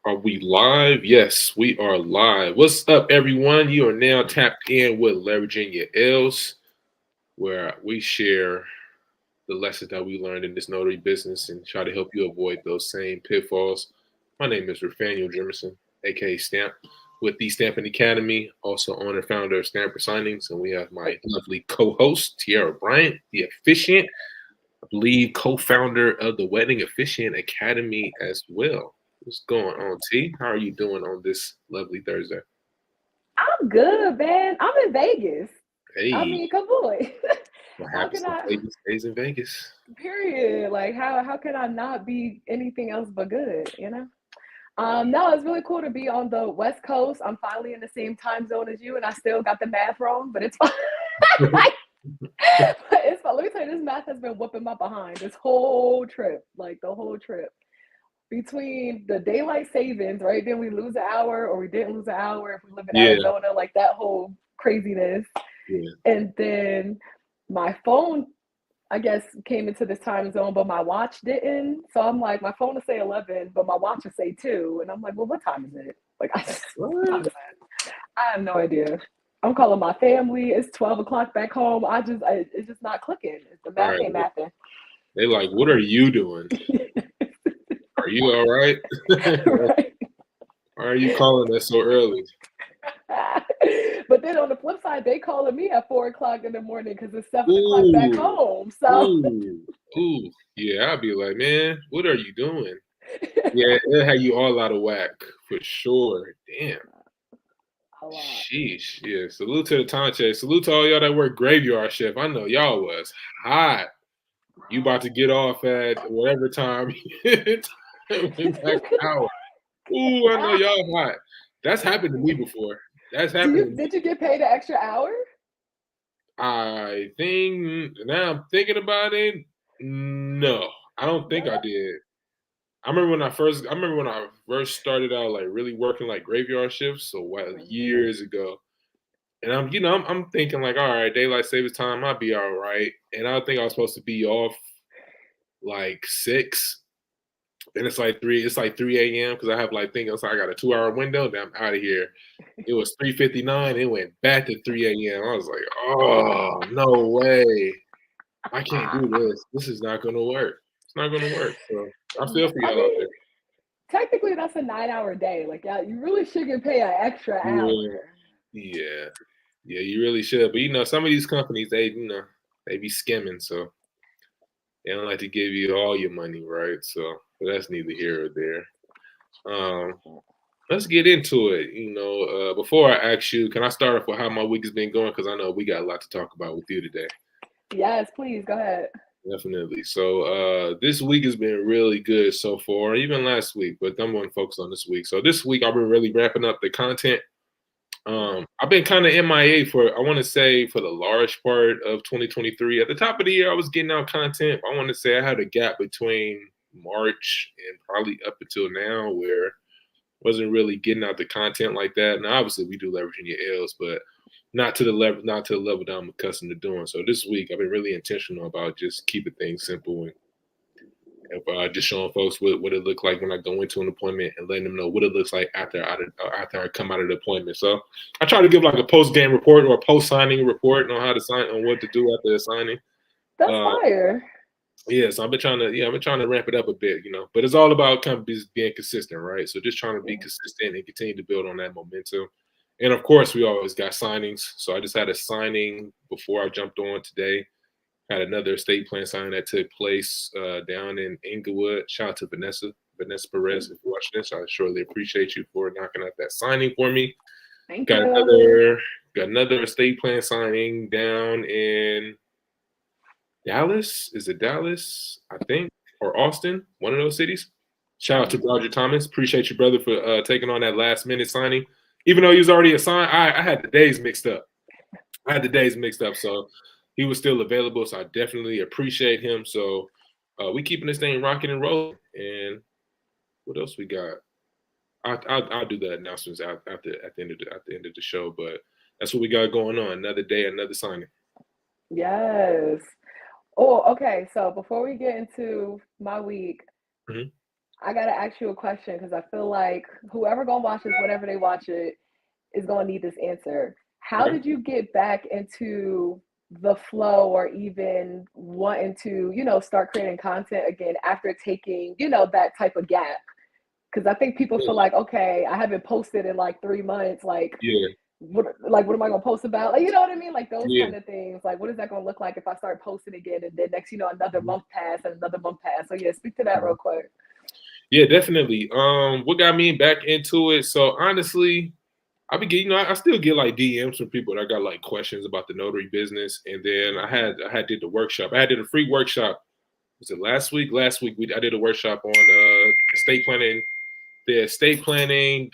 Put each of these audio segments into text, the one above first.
Are we live? Yes, we are live. What's up, everyone? You are now tapped in with Leveraging Your L's, where we share the lessons that we learned in this notary business and try to help you avoid those same pitfalls. My name is Rafael Jimerson, aka Stamp, with the Stamping Academy, also owner and founder of Stamper Signings, and we have my lovely co-host Tiara Bryant, the Efficient, I believe, co-founder of the Wedding Efficient Academy as well. What's going on, T? How are you doing on this lovely Thursday? I'm good, man. I'm in Vegas. I Hey, mean, come on. what How happens can in I? Vegas stays in Vegas. Period. Like, how can I not be anything else but good? No, it's really cool to be on the West Coast. I'm finally in the same time zone as you, and I still got the math wrong, but it's fine. But it's fine. Let me tell you, this math has been whooping my behind this whole trip, like the whole trip. Between the daylight savings, right? Then we lose an hour, or we didn't lose an hour if we live in Yeah, Arizona, like that whole craziness. yeah. And then my phone, I guess, came into this time zone, but my watch didn't. So I'm like, my phone will say 11, but my watch will say 2. And I'm like, well, what time is it? Like, what time What? is it? I have no idea. I'm calling my family. It's 12 o'clock back home. It's just not clicking. The All math right. ain't mathing. They like, what are you doing? Are you all right? Right. Why are you calling us so early? But then on the flip side, they calling me at 4 o'clock in the morning because it's 7 o'clock back Ooh, home. So ooh, ooh. Yeah, I'll be like, man, what are you doing? Yeah, it'll have you all out of whack for sure. Damn. a lot. Sheesh. Yeah. Salute to the time check. Salute to all y'all that work graveyard shift. I know y'all was hot. You about to get off at whatever time back hour. Ooh, I know y'all hot. That's happened to me before. That's Do happened you to me. did you get paid an extra hour? I think now I'm thinking about it. No, I don't think I What? did. I remember when I first started out like really working like graveyard shifts, so what years ago. And I'm thinking like, all right, daylight savings time, I'll be all right. And I think I was supposed to be off like 6. And it's like 3 a.m. because I have like thinking it's like I got a 2 hour window, then I'm out of here. It was 3:59, it went back to 3 a.m. I was like, oh no way. I can't do this. This is not gonna work. It's not gonna work. So I feel for I y'all out mean, there. technically that's a 9 hour day. Like, yeah, you really should get paid an extra Yeah. hour. Yeah. Yeah, you really should. But some of these companies, they be skimming, so they don't like to give you all your money, right? So but that's neither here or there. Um, let's get into it. Before I ask you, can I start off with how my week has been going? Because I know we got a lot to talk about with you today. Yes, please go ahead. Definitely. So this week has been really good so far, even last week, but I'm going to focus on this week. So this week I've been really ramping up the content. I've been kind of MIA for, I want to say, for the large part of 2023. At the top of the year, I was getting out content. I want to say I had a gap between March and probably up until now where wasn't really getting out the content like that. And obviously we do leveraging your L's, but not to the level that I'm accustomed to doing. So this week I've been really intentional about just keeping things simple and just showing folks what it looked like when I go into an appointment and letting them know what it looks like after I come out of the appointment. So I try to give like a post game report or a post signing report on how to sign on what to do after the signing. That's Uh, fire. yeah, so I've been trying to ramp it up a bit, but it's all about kind of just being consistent, right? So just trying to be Yeah. consistent and continue to build on that momentum. And of course, we always got signings. So I just had a signing before I jumped on today. Had another estate plan signing that took place down in Inglewood. Shout out to Vanessa Perez, if you're watching this. I surely appreciate you for knocking out that signing for me. Thank Got you. another got another estate plan signing down in Dallas. Is it Dallas? I think, or Austin, one of those cities. Shout out to Roger Thomas. Appreciate you, brother, for taking on that last minute signing. Even though he was already assigned, I had the days mixed up. So he was still available. So I definitely appreciate him. So we keeping this thing rocking and rolling. And what else we got? I'll do the announcements at the end of the show. But that's what we got going on. Another day, another signing. Yes. Oh, okay. So before we get into my week, Mhm. I gotta ask you a question because I feel like whoever gonna watch this, whenever they watch it, is gonna need this answer. How Okay. did you get back into the flow or even wanting to, start creating content again after taking, that type of gap? Because I think people feel like, okay, I haven't posted in like 3 months. Yeah. What am I gonna post about? Like, you know what I mean? Like those Yeah. kind of things. Like, what is that gonna look like if I start posting again and then next, another Mhm. month pass and another month pass? So yeah, speak to that real Mhm. quick. Yeah, definitely. What got me back into it? So honestly, I be getting, I still get like DMs from people that got like questions about the notary business. And then I had did the workshop. I did a free workshop. Was it last week? Last week I did a workshop on estate planning, the estate planning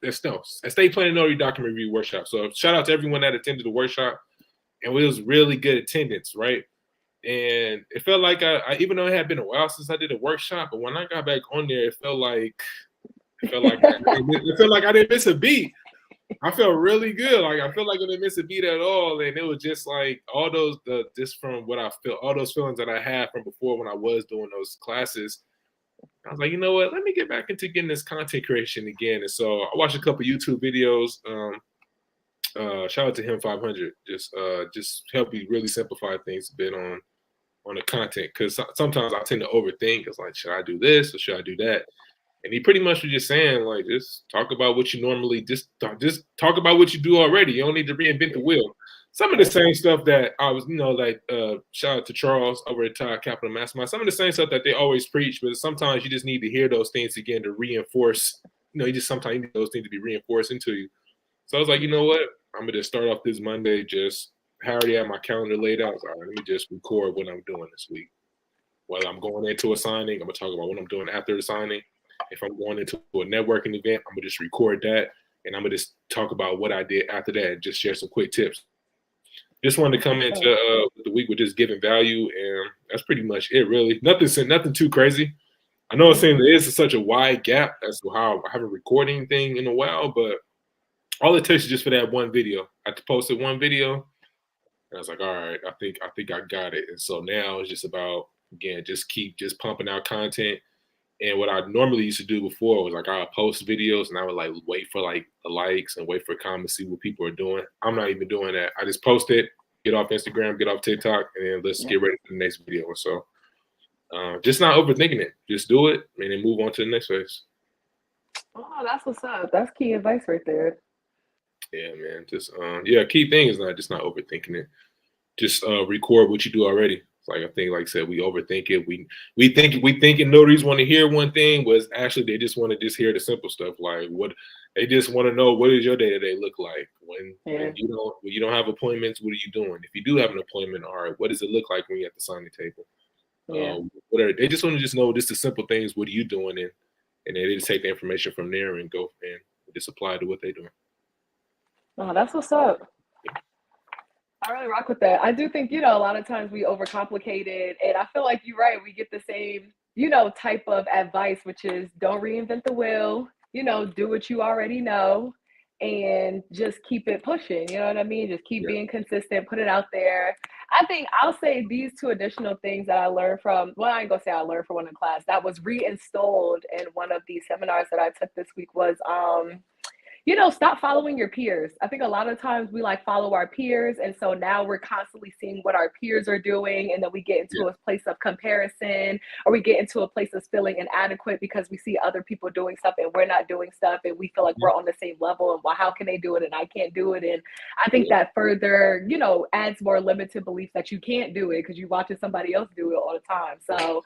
estate planning notary document review workshop. So shout out to everyone that attended the workshop. And it was really good attendance, right? And it felt like even though it had been a while since I did a workshop, but when I got back on there, it felt like I didn't miss a beat. I felt really good. Like I feel like I didn't miss a beat at all, and it was just like all those just from what I feel, all those feelings that I had from before when I was doing those classes. I was like, you know what? Let me get back into getting this content creation again. And so I watched a couple YouTube videos. Shout out to him 500. Just help you really simplify things a bit on the content because sometimes I tend to overthink. It's like, should I do this or should I do that? And he pretty much was just saying, like, just talk about what you normally just talk about what you do already. You don't need to reinvent the wheel. Some of the same stuff that I was, like shout out to Charles over at Capital Mastermind. Some of the same stuff that they always preach, but sometimes you just need to hear those things again to reinforce. You just sometimes you need those things to be reinforced into you. So I was like, you know what? I'm gonna just start off this Monday. Just I already have my calendar laid out. So, all right, let me just record what I'm doing this week. Whether I'm going into a signing, I'm gonna talk about what I'm doing after the signing. If I'm going into a networking event, I'm gonna just record that, and I'm gonna just talk about what I did after that, and just share some quick tips. Just wanted to come into the week with just giving value, and that's pretty much it. Really, nothing too crazy. I know it's saying there is such a wide gap as to how I haven't recorded anything in a while, but all it takes is just for that one video. I posted one video, and I was like, all right, I think I got it. And so now it's just about again, just keep just pumping out content. And what I normally used to do before was like I would post videos and I would like wait for like the likes and wait for comments, see what people are doing. I'm not even doing that. I just post it, get off Instagram, get off TikTok, and then let's Yeah. get ready for the next video or so. Just not overthinking it. Just do it and then move on to the next phase. Oh, that's what's up. That's key advice right there. Yeah, man. Just key thing is not overthinking it. Just record what you do already. Like I think, like I said, we overthink it. We think notaries want to hear one thing, but actually they just want to just hear the simple stuff. Like what they just want to know, what does your day to day look like Yeah. when you don't have appointments? What are you doing? If you do have an appointment, all right, what does it look like when you're at the signing table? Yeah. They just want to just know just the simple things. What are you doing? And they just take the information from there and go and just apply to what they're doing. Oh, that's what's up. I really rock with that. I do think, a lot of times we overcomplicate it. And I feel like you're right. We get the same, type of advice, which is don't reinvent the wheel, do what you already know and just keep it pushing. You know what I mean? Just keep Yeah. being consistent, put it out there. I think I'll say these two additional things that I learned from, well, I ain't gonna say I learned from one in class that was reinstalled in one of these seminars that I took this week was, stop following your peers. I think a lot of times we like follow our peers. And so now we're constantly seeing what our peers are doing. And then we get Yeah. into a place of comparison or we get into a place of feeling inadequate because we see other people doing stuff and we're not doing stuff. And we feel like we're on the same level. And well, how can they do it? And I can't do it. And I think Yeah. that further, adds more limited beliefs that you can't do it because you're watching somebody else do it all the time. So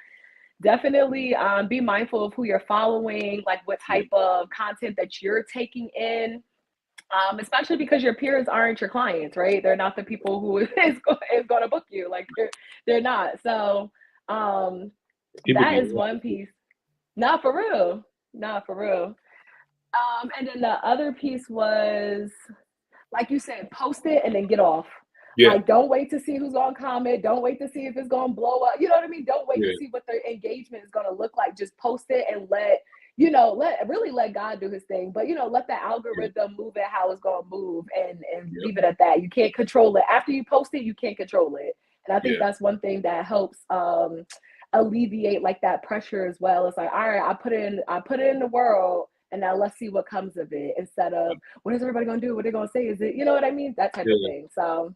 definitely be mindful of who you're following, like what Yeah. type of content that you're taking in, especially because your peers aren't your clients, right? They're not the people who is going to book you. Like they're not. So People that be is one piece. Not for real. Not for real. And then the other piece was, like you said, post it and then get off. yeah. Like, don't wait to see who's gonna comment. Don't wait to see if it's gonna blow up. You know what I mean? Don't wait to Yeah. see what their engagement is gonna look like. Just post it and let God do his thing. But let the Yeah. algorithm move it how it's gonna move and Yeah. leave it at that. You can't control it. After you post it, you can't control it. And I think Yeah. that's one thing that helps alleviate like that pressure as well. It's like, all right, I put it in the world, and now let's see what comes of it, instead of what is everybody gonna do? What they gonna say? Is it, you know what I mean? That type of Yeah. thing. So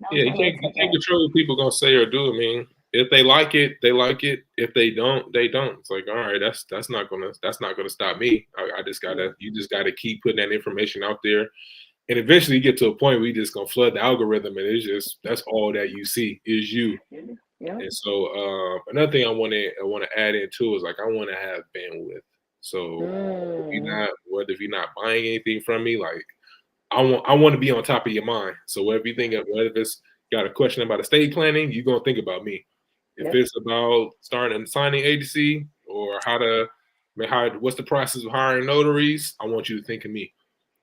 that was Yeah, my little you can't tidbit. control what people gonna say or do. I mean, if they like it, they like it. If they don't, they don't. It's like, all right, that's not gonna stop me. I just Yeah. gotta you just gotta keep putting that information out there, and eventually you get to a point where you just gonna flood the algorithm, and it's just that's all that you see is you. Yeah. And so another thing I want to add into is like I want to have bandwidth. So Mm. if you're not buying anything from me, like I want to be on top of your mind. So whatever you think of, whether it's got a question about estate planning, you're gonna think about me. If Yep. it's about starting a signing agency or what's the process of hiring notaries, I want you to think of me.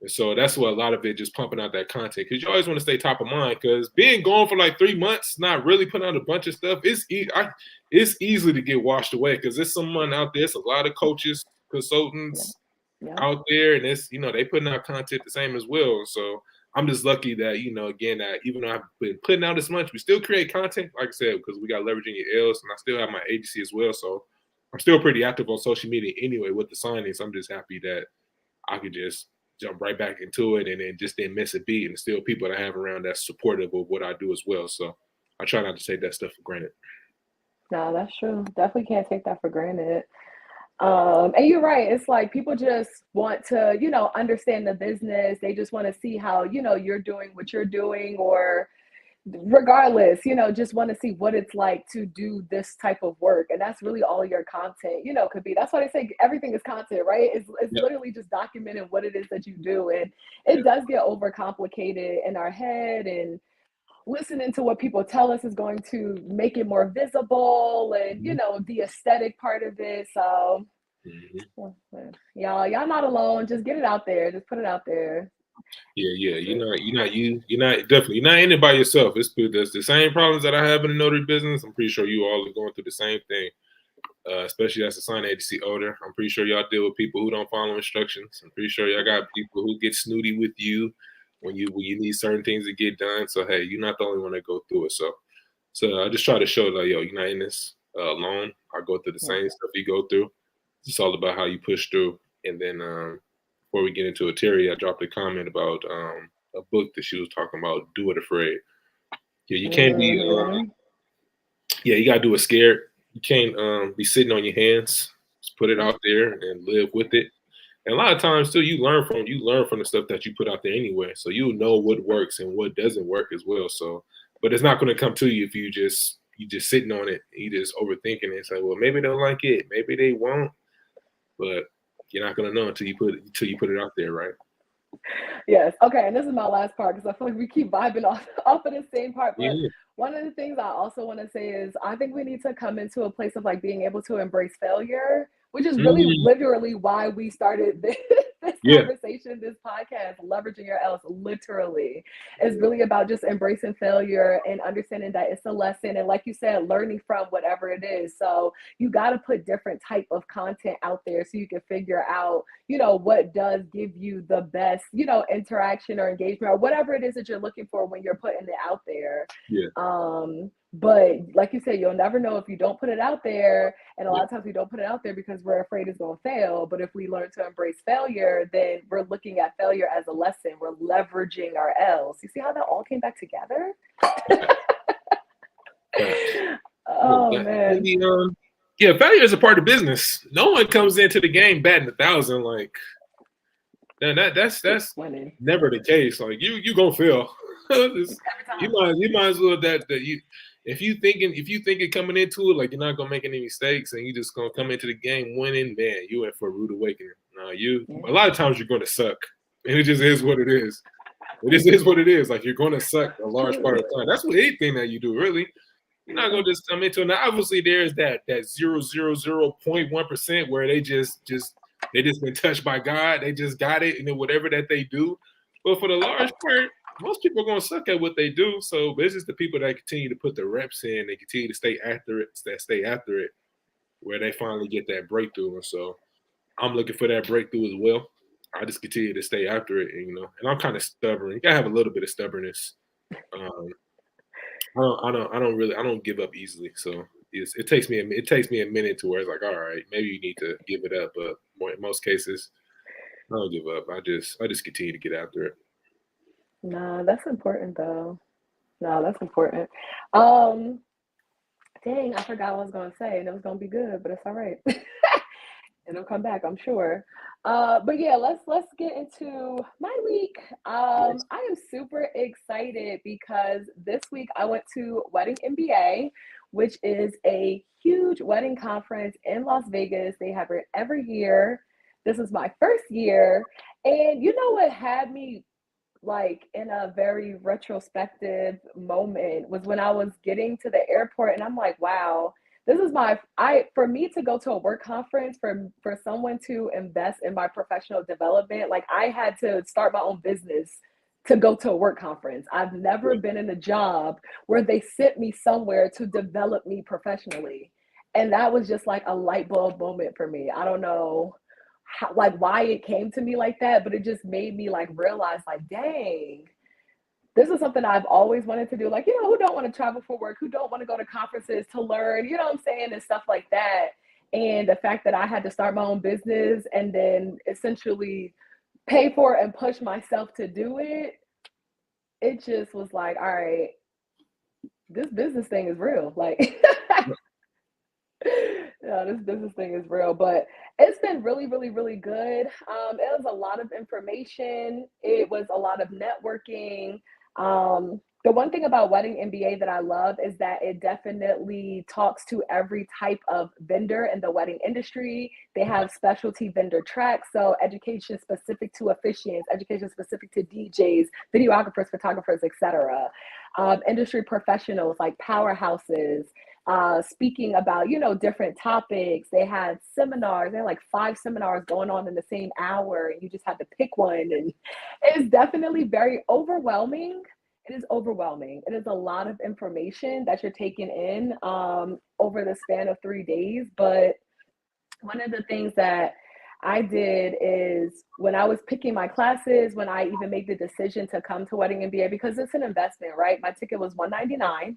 And so that's what a lot of it just pumping out that content because you always want to stay top of mind. Because being gone for like 3 months, not really putting out a bunch of stuff, it's easy to get washed away because there's someone out there. It's a lot of coaches, Yeah. consultants Yeah. out there, and it's they putting out content the same as well. So I'm just lucky that again that even though I've been putting out this much, we still create content. Like I said, because we got leveraging your L's, and I still have my agency as well. So I'm still pretty active on social media anyway with the signings. I'm just happy that I could just jump right back into it and then just didn't miss a beat. And still people that I have around that's supportive of what I do as well. So I try not to take that stuff for granted. No, that's true. Definitely can't take that for granted. And you're right. It's like people just want to, understand the business. They just want to see how, you're doing what you're doing, or regardless, just want to see what it's like to do this type of work. And that's really all your content, could be. That's why they say everything is content, right? It's Yep. literally just documenting what it is that you do. And Yeah. it does get overcomplicated in our head, and listening to what people tell us is going to make it more visible, and Mhm. the aesthetic part of it. So Mhm. y'all not alone. Just get it out there. Just put it out there. Yeah, yeah. That's it. You're not definitely you're not in it by yourself. There's the same problems that I have in the notary business. I'm pretty sure you all are going through the same thing. Especially as a sign agency owner. I'm pretty sure y'all deal with people who don't follow instructions. I'm pretty sure y'all got people who get snooty with you when you need certain things to get done. So hey, you're not the only one that go through it. So I just try to show that you're not in this alone. I go through the Yeah. same stuff you go through. It's all about how you push through. And then before we get into it, Terry, I dropped a comment about a book that she was talking about. Do it afraid. Yeah, you can't be. Hmm. Yeah, you gotta do it scared. You can't be sitting on your hands. Just put it Yeah. out there and live with it. And a lot of times too, you learn from the stuff that you put out there anyway. So you know what works and what doesn't work as well. So, but it's not going to come to you if you just sitting on it. You just overthinking it. It's like, well, maybe they'll like it, maybe they won't, but you're not going to know until you put it out there, right? Yes. Okay. And this is my last part, because I feel like we keep vibing off off of the same part. But Yeah. one of the things I also want to say is I think we need to come into a place of like being able to embrace failure, which is really Mm, literally why we started this yeah. conversation, this podcast, leveraging your else. Literally, it's really about just embracing failure and understanding that it's a lesson. And like you said, learning from whatever it is. So you got to put different type of content out there so you can figure out what does give you the best, interaction or engagement or whatever it is that you're looking for when you're putting it out there. Yeah. But like you said, you'll never know if you don't put it out there. And a Yeah. lot of times we don't put it out there because we're afraid it's going to fail. But if we learn to embrace failure, then we're looking at failure as a lesson. We're leveraging our L's. You see how that all came back together? Facts. Yeah, Oh man. yeah, failure is a part of business. No one comes into the game batting 1,000. Like that's Winning. never the case. Like you gonna fail. Every time. You might as well that you if you thinking coming into it like you're not gonna make any mistakes and you just gonna come into the game winning, man, you in for a rude awakening. No, Yeah. a lot of times you're gonna suck, and it just is what it is. It just is what it is. Like you're gonna suck a large part of the time. That's what anything that you do really. You're not Yeah. gonna just come into it. Now, obviously, there's that 0.1% where they just been touched by God. They just got it, and then whatever that they do. But for the large part, most people are gonna suck at what they do. So it's just the people that continue to put the reps in, they continue to stay after it, where they finally get that breakthrough. And so I'm looking for that breakthrough as well. I just continue to stay after it, and I'm kind of stubborn. You gotta have a little bit of stubbornness. Um, I don't give up easily. So it takes me a minute to where it's like, all right, maybe you need to give it up, but in most cases, I don't give up. I just continue to get after it. Nah, that's important though. No, that's important. Um, Dang, I forgot what I was gonna say, and it was gonna be good, but it's all right. It'll come back, I'm sure. But yeah, let's get into my week. Yes. I am super excited because this week I went to Wedding MBA, which is a huge wedding conference in Las Vegas. They have it every year. This is my first year, and you know what had me like in a very retrospective moment was when I was getting to the airport and I'm like, wow, this is my I for me to go to a work conference for someone to invest in my professional development, like I had to start my own business to go to a work conference. I've never Yeah. been in a job where they sent me somewhere to develop me professionally. And that was just like a light bulb moment for me. I don't know how, like why it came to me like that, but it just made me like realize like, dang, this is something I've always wanted to do. Like, you know, who don't want to travel for work, who don't want to go to conferences to learn, you know what I'm saying, and stuff like that. And the fact that I had to start my own business and then essentially pay for it and push myself to do it, it just was like, all right, this business thing is real. Like, yeah, this business thing is real, but it's been really, really, really good. It was a lot of information. It was a lot of networking. The one thing about Wedding MBA that I love is that it definitely talks to every type of vendor in the wedding industry. They have specialty vendor tracks, so education specific to officiants, education specific to DJs, videographers, photographers, etc. Industry professionals like powerhouses, speaking about, you know, different topics. They had seminars. They had like 5 seminars going on in the same hour, and you just had to pick one. And it's definitely very overwhelming. It is overwhelming. It is a lot of information that you're taking in over the span of 3 days. But one of the things that I did is when I was picking my classes, when I even made the decision to come to Wedding MBA, because it's an investment, right? My ticket was 199,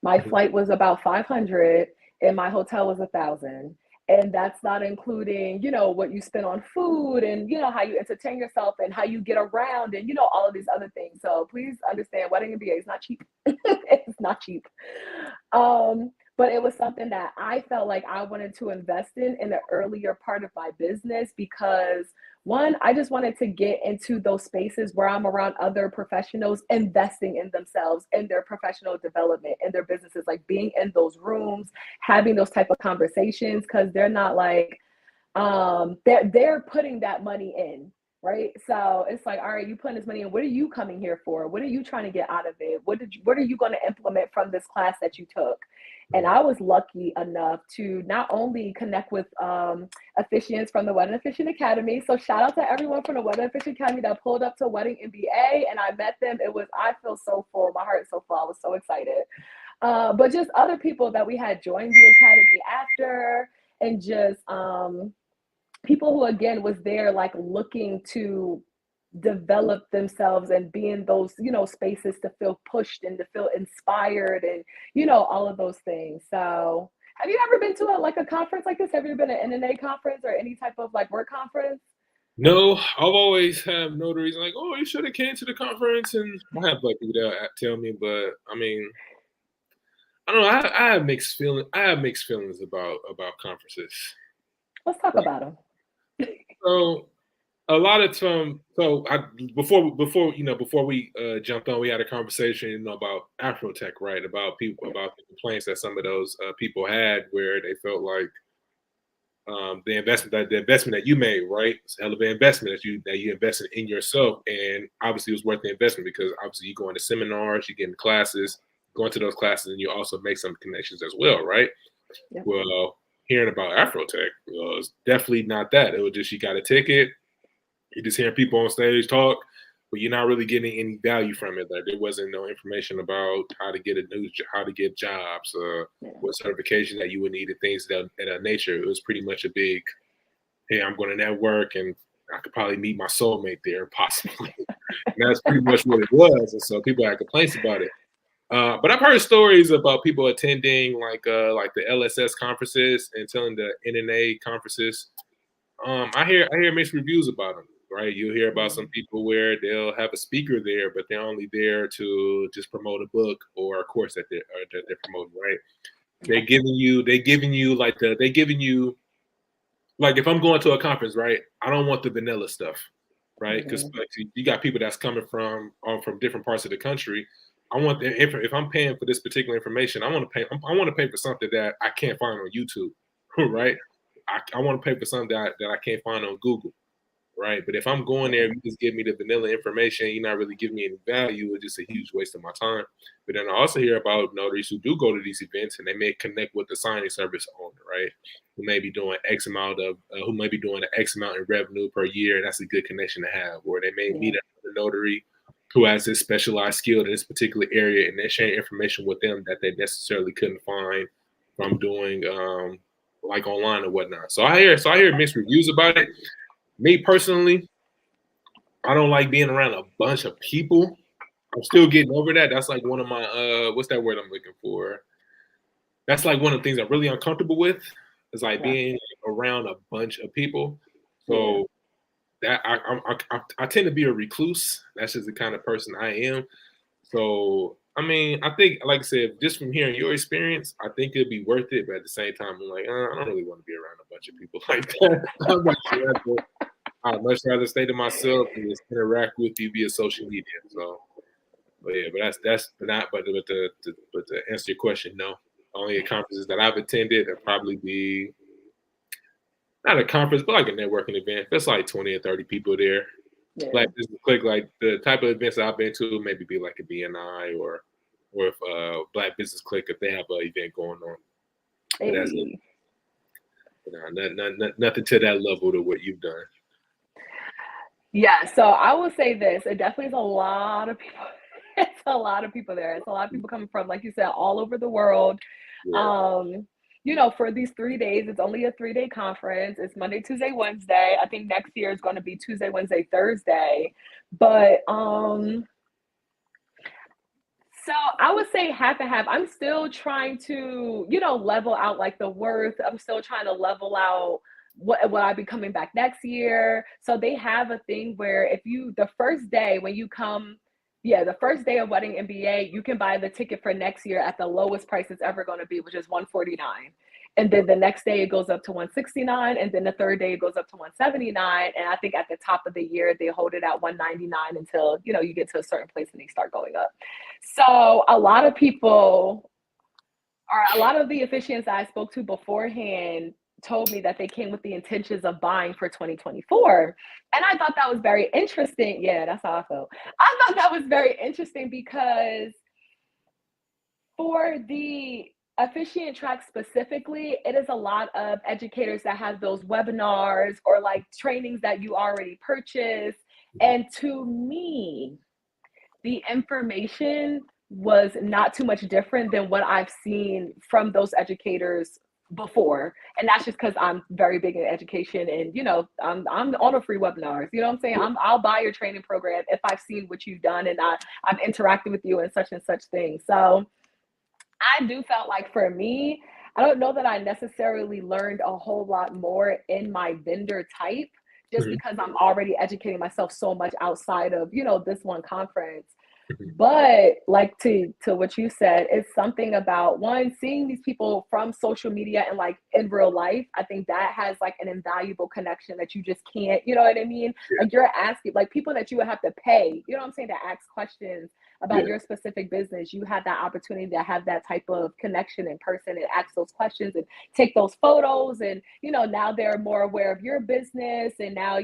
my Mhm. flight was about 500, and my hotel was 1,000. And that's not including, you know, what you spend on food and, you know, how you entertain yourself and how you get around and, you know, all of these other things. So please understand Wedding MBA is not cheap. It's not cheap. But it was something that I felt like I wanted to invest in the earlier part of my business because one, I just wanted to get into those spaces where I'm around other professionals investing in themselves in their professional development in their businesses, like being in those rooms, having those type of conversations because they're not like they're putting that money in, right? So it's like, all right, you putting this money in, what are you coming here for? What are you trying to get out of it? What are you going to implement from this class that you took? And Mhm. I was lucky enough to not only connect with officiants from the Wedding Officiant Academy. So shout out to everyone from the Wedding Officiant Academy that pulled up to Wedding MBA and I met them. It was, I feel so full. My heart is so full. I was so excited. But just other people that we had joined the academy after, and just people who again was there like looking to develop themselves and be in those, you know, spaces to feel pushed and to feel inspired and, you know, all of those things. So have you ever been to a conference like this? Have you been to an NNA conference or any type of like work conference? No, I've always have notaries like, oh, you should have came to the conference, and I have like people that tell me, but I mean, I don't know. I have mixed feeling. I have mixed feelings about conferences. Let's talk about them. So a lot of time, so I before before we jumped on, we had a conversation, about Afrotech, right? About people Yeah, about the complaints that some of those people had, where they felt like the investment that you made, right? It's a hell of an investment that you invested in yourself, and obviously it was worth the investment because obviously you go into seminars, you get in classes, going to those classes, and you also make some connections as well, right? yeah. Well, hearing about Afrotech was definitely not that. It was just you got a ticket, you're just hearing people on stage talk, but you're not really getting any value from it. Like there wasn't no information about how to get how to get jobs, Yeah. what certification that you would need, and things of that nature. It was pretty much a big, hey, I'm going to network, and I could probably meet my soulmate there, possibly. And that's pretty much what it was. And so people had complaints about it. But I've heard stories about people attending like the LSS conferences and telling the NNA conferences. I hear mixed reviews about them. Right, you'll hear about some Mhm. people where they'll have a speaker there, but they're only there to just promote a book or a course that they're promoting. Right, Yes. they're giving you like if I'm going to a conference, right? I don't want the vanilla stuff, right? Because Mhm. you got people that's coming from different parts of the country. I want if I'm paying for this particular information, I want to pay for something that I can't find on YouTube, right? I want to pay for something that I can't find on Google, right? But if I'm going there, Yeah. if you just give me the vanilla information, you're not really giving me any value. It's just a huge waste of my time. But then I also hear about notaries who do go to these events and they may connect with the signing service owner, right? Who may be doing who may be doing an X amount in revenue per year, and that's a good connection to have. Or they may meet Yeah. another notary who has this specialized skill in this particular area, and they're sharing information with them that they necessarily couldn't find from doing like online or whatnot. So I hear mixed reviews about it. Me personally, I don't like being around a bunch of people. I'm still getting over that. That's like one of my what's that word I'm looking for? That's like one of the things I'm really uncomfortable with. Is like Yeah. being around a bunch of people. Yeah. So that I tend to be a recluse. That's just the kind of person I am. So I mean, I think, like I said, just from hearing your experience, I think it'd be worth it. But at the same time, I'm like, I don't really want to be around a bunch of people like that. I'd much rather stay to myself and just interact with you via social media. So, but yeah, but that's not. But to answer your question, no. Only conferences that I've attended would probably be not a conference, but like a networking event. There's like 20 or 30 people there. Yeah. Black Business Click, like the type of events that I've been to, maybe be like a BNI or if Black Business Click if they have an event going on. But that's it. Hey. Nothing to that level to what you've done. Yeah, so I will say this, it definitely is a lot of people. It's a lot of people there. It's a lot of people coming from, like you said, all over the world. Yeah. Um, for these 3 days, it's only a 3-day conference. It's Monday, Tuesday, Wednesday. I think next year is going to be Tuesday, Wednesday, Thursday. But so I would say half and half. I'm still trying to, level out like the worth. I'm still trying to level out what will I be coming back next year. So they have a thing where if you the first day when you come, yeah, the first day of Wedding MBA, you can buy the ticket for next year at the lowest price it's ever going to be, which is 149. And then the next day it goes up to 169, and then the third day it goes up to 179. And I think at the top of the year they hold it at 199 until you get to a certain place and they start going up. So a lot of people, or a lot of the officiants I spoke to beforehand, told me that they came with the intentions of buying for 2024. And I thought that was very interesting. Yeah, that's how I felt. I thought that was very interesting because for the officiant track specifically, it is a lot of educators that have those webinars or like trainings that you already purchased. And to me, the information was not too much different than what I've seen from those educators before. And that's just because I'm very big in education and I'm on a free webinars. You know what I'm saying? I'll buy your training program if I've seen what you've done and I've interacted with you and such thing. So I do felt like for me, I don't know that I necessarily learned a whole lot more in my vendor type just Mhm. because I'm already educating myself so much outside of, this one conference. Mhm. But like to what you said, it's something about one, seeing these people from social media and like in real life. I think that has like an invaluable connection that you just can't, you know what I mean? Yeah. Like you're asking like people that you would have to pay, you know what I'm saying, to ask questions about Yeah. your specific business. You had that opportunity to have that type of connection in person and ask those questions and take those photos. And, now they're more aware of your business and now,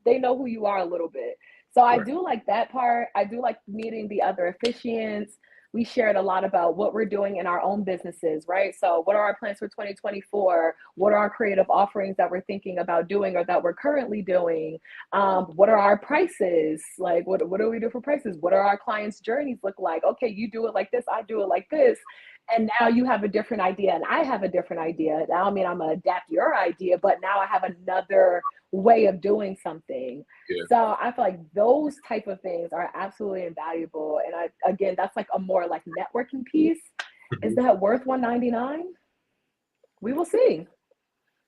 they know who you are a little bit. So I Right. do like that part. I do like meeting the other officiants. We shared a lot about what we're doing in our own businesses, right? So, what are our plans for 2024? What are our creative offerings that we're thinking about doing or that we're currently doing? What are our prices? Like, what do we do for prices? What are our clients' journeys look like? Okay, you do it like this, I do it like this. And now you have a different idea and I have a different idea. That don't mean I'm gonna adapt your idea, but now I have another way of doing something. Yeah. So I feel like those type of things are absolutely invaluable. And I again, that's like a more like networking piece. Is Mhm. that worth 199? We will see.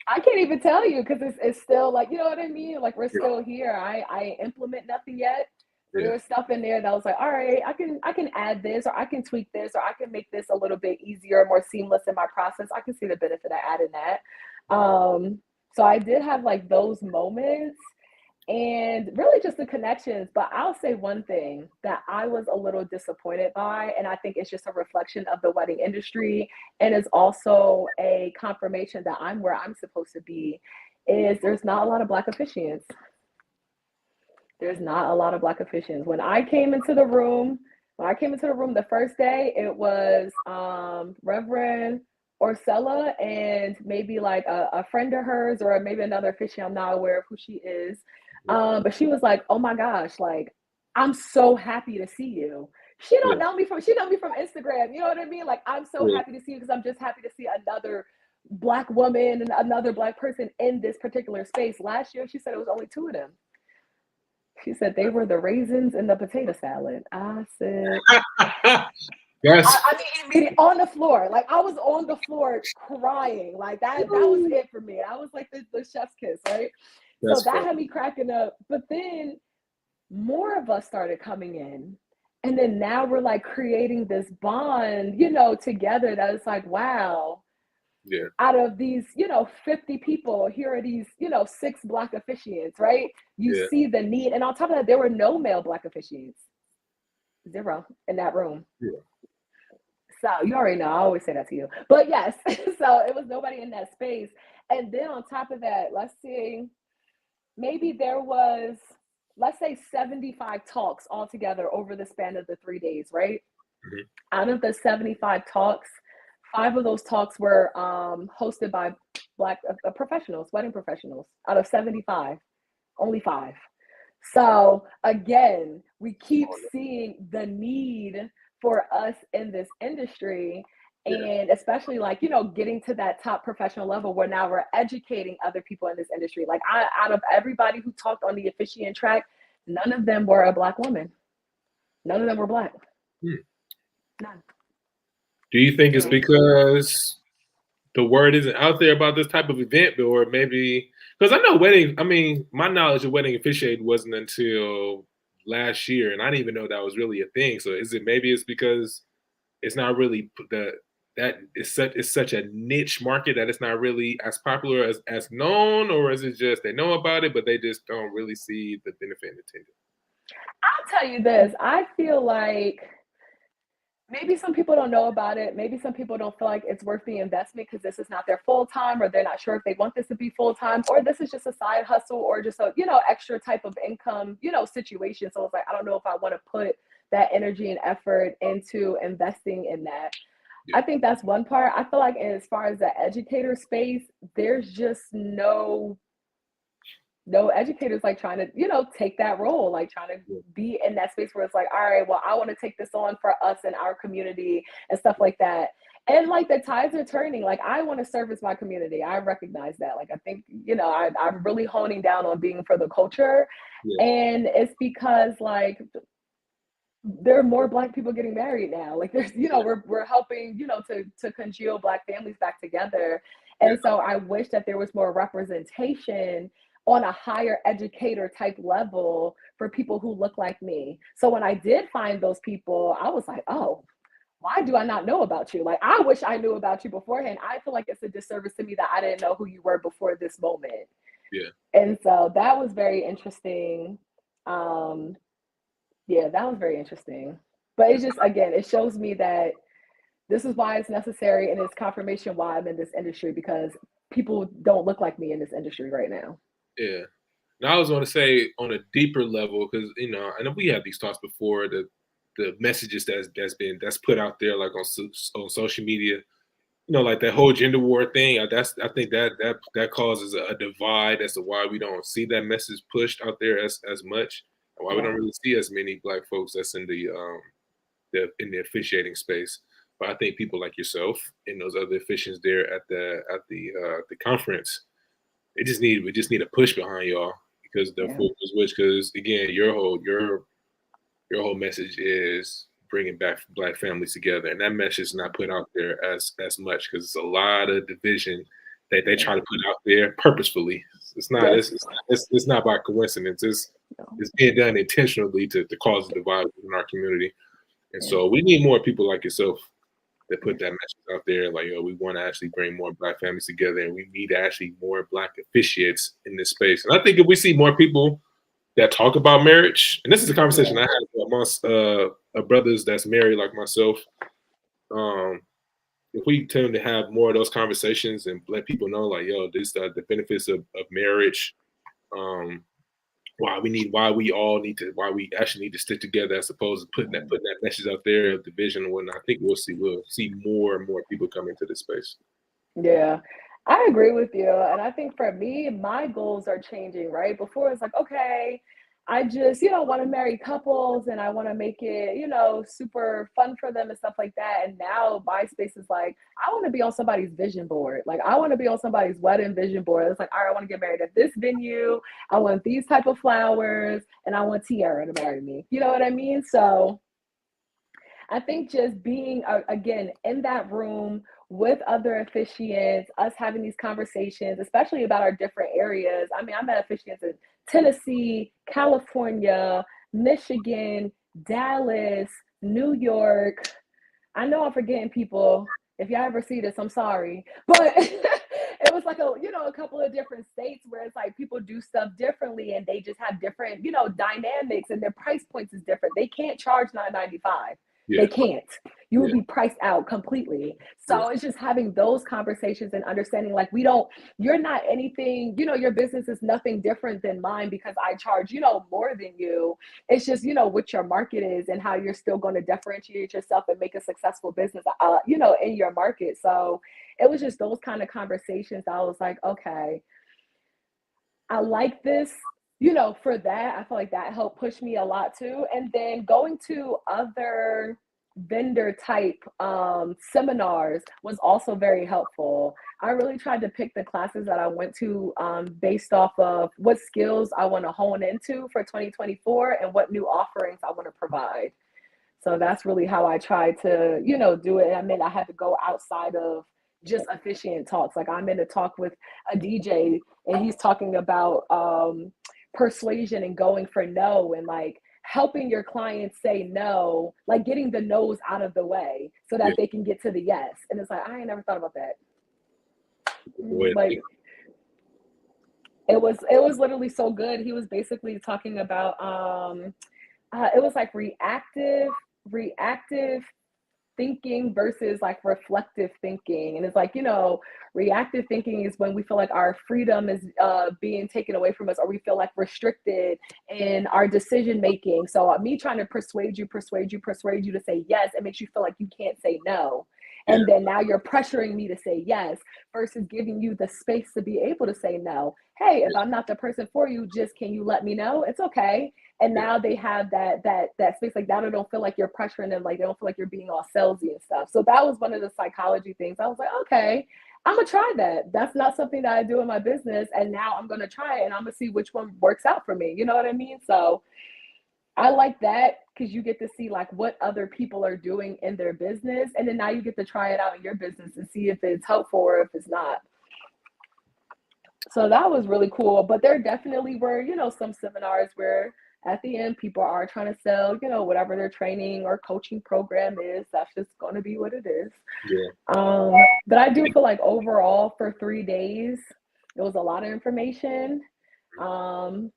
I can't even tell you because it's still like, you know what I mean? Like we're Yeah. still here. I implement nothing yet. So Yeah. there's stuff in there that was like, all right, I can add this or I can tweak this or I can make this a little bit easier, more seamless in my process. I can see the benefit of adding that. So I did have like those moments and really just the connections. But I'll say one thing that I was a little disappointed by, and I think it's just a reflection of the wedding industry, and it's also a confirmation that I'm where I'm supposed to be, is there's not a lot of Black officiants. There's not a lot of Black officiants. When I came into the room the first day, it was Reverend Orcella and maybe like a friend of hers or maybe another officiant. I'm not aware of who she is. But she was like, "Oh my gosh, like I'm so happy to see you." Yeah. She know me from Instagram. You know what I mean? Like I'm so Yeah. happy to see you because I'm just happy to see another Black woman and another Black person in this particular space. Last year, she said it was only two of them. She said they were the raisins in the potato salad. I said, That's I mean, immediately on the floor. Like I was on the floor crying. Like that was it for me. I was like the chef's kiss, right? So that's that funny. had me cracking up. But then more of us started coming in. And then now we're like creating this bond, together that is like, wow, Yeah. out of these, 50 people, here are these, six Black officiants, right? You Yeah. see the need. And on top of that, there were no male Black officiants, zero in that room. Yeah. So you already know, I always say that to you. But yes, so it was nobody in that space. And then on top of that, let's see, maybe there was, let's say 75 talks altogether over the span of the 3 days, right? Mhm. Out of the 75 talks, five of those talks were hosted by Black professionals, wedding professionals. Out of 75, only five. So again, we keep seeing the need for us in this industry. Yeah. And especially like, getting to that top professional level where now we're educating other people in this industry. Like out of everybody who talked on the officiant track, none of them were a Black woman. None of them were Black. Hmm. None. Do you think it's So because the word isn't out there about this type of event, or maybe because I know wedding? I mean, my knowledge of wedding officiating wasn't until last year, and I didn't even know that was really a thing. So is it maybe it's because it's not really that it's such a niche market that it's not really as popular as known, or is it just they know about it but they just don't really see the benefit and attention? I'll tell you this. I feel like maybe some people don't know about it. Maybe some people don't feel like it's worth the investment because this is not their full time, or they're not sure if they want this to be full time, or this is just a side hustle, or just a extra type of income situation. So it's like I don't know if I want to put that energy and effort into investing in that. Yeah. I think that's one part. I feel like as far as the educator space, there's just no educators like trying to take that role, like trying to Yeah. be in that space where it's like, all right, well, I want to take this on for us and our community and stuff like that. And like the tides are turning, like I want to service my community. I recognize that. Like I think I'm really honing down on being for the culture. Yeah. And it's because like there are more Black people getting married now. Like there's we're helping to congeal Black families back together. Yeah. And so I wish that there was more representation on a higher educator type level for people who look like me. So when I did find those people, I was like, oh, why do I not know about you? Like I wish I knew about you beforehand. I feel like it's a disservice to me that I didn't know who you were before this moment. Yeah. And so that was very interesting. Um, yeah, that was very interesting. But it's just, again, it shows me that this is why it's necessary and it's confirmation why I'm in this industry because people don't look like me in this industry right now. Yeah. Now I was going to say on a deeper level because I know we had these talks before, the messages that's put out there like on social media, like that whole gender war thing. I think that causes a divide as to why we don't see that message pushed out there as much, and why we Yeah. don't really see as many Black folks that's in the in the officiating space. But I think people like yourself and those other officiants there at the conference, we just need a push behind y'all because the Yeah. food was which because again your whole message is bringing back Black families together, and that message is not put out there as much because it's a lot of division that they try to put out there purposefully. It's not Yes. it's not by coincidence. No. It's being done intentionally to cause a divide in our community, and Yeah. so we need more people like yourself that put that message out there. Like, we want to actually bring more Black families together, and we need actually more Black officiates in this space. And I think if we see more people that talk about marriage, and this is a conversation I had amongst brothers that's married like myself. If we tend to have more of those conversations and let people know, like, yo, this the benefits of marriage, um, why we actually need to stick together as opposed to putting that message out there of division and whatnot. I think we'll see more and more people come into this space. Yeah, I agree with you. And I think for me, my goals are changing, right? Before it's like, okay, I just, want to marry couples and I want to make it, super fun for them and stuff like that. And now my space is like, I want to be on somebody's vision board. Like I want to be on somebody's wedding vision board. It's like, all right, I want to get married at this venue. I want these type of flowers and I want Tiara to marry me. You know what I mean? So I think just being again in that room with other officiants, us having these conversations, especially about our different areas. I mean, I met officiants in Tennessee, California, Michigan, Dallas, New York. I know I'm forgetting people. If y'all ever see this, I'm sorry. But it was like a couple of different states where it's like people do stuff differently and they just have different, dynamics and their price points is different. They can't charge $9.95. Yeah, They can't. You will yeah, be priced out completely. yeah, So it's just having those conversations and understanding like you're not anything, your business is nothing different than mine because I charge, more than you. It's just, what your market is and how you're still going to differentiate yourself and make a successful business, in your market. So it was just those kind of conversations. I was like, okay, I like this, for that. I feel like that helped push me a lot too. And then going to other vendor type seminars was also very helpful. I really tried to pick the classes that I went to based off of what skills I want to hone into for 2024 and what new offerings I want to provide. So that's really how I try to, do it. I mean, I had to go outside of just officiant talks. Like I'm in a talk with a DJ and he's talking about persuasion and going for no and like helping your clients say no, like getting the no's out of the way so yeah. that they can get to the yes. And it's like, I ain't never thought about that. Boy, Like it was literally so good. He was basically talking about it was like reactive thinking versus like reflective thinking. And it's like, reactive thinking is when we feel like our freedom is being taken away from us or we feel like restricted in our decision making. So me trying to persuade you to say yes, it makes you feel like you can't say no. yeah, And then now you're pressuring me to say yes versus giving you the space to be able to say no. Hey, if I'm not the person for you, just can you let me know? It's okay. And yeah. now they have that space like that. They don't feel like you're pressuring them, like they don't feel like you're being all salesy and stuff. So that was one of the psychology things. I was like, okay, I'm gonna try that. That's not something that I do in my business, and now I'm gonna try it and I'm gonna see which one works out for me. You know what I mean? So I like that because you get to see like what other people are doing in their business, and then now you get to try it out in your business and see if it's helpful or if it's not. So that was really cool. But there definitely were, some seminars where at the end people are trying to sell, whatever their training or coaching program is. That's just going to be what it is. Yeah. Um, but I do feel like overall for 3 days, it was a lot of information. Um,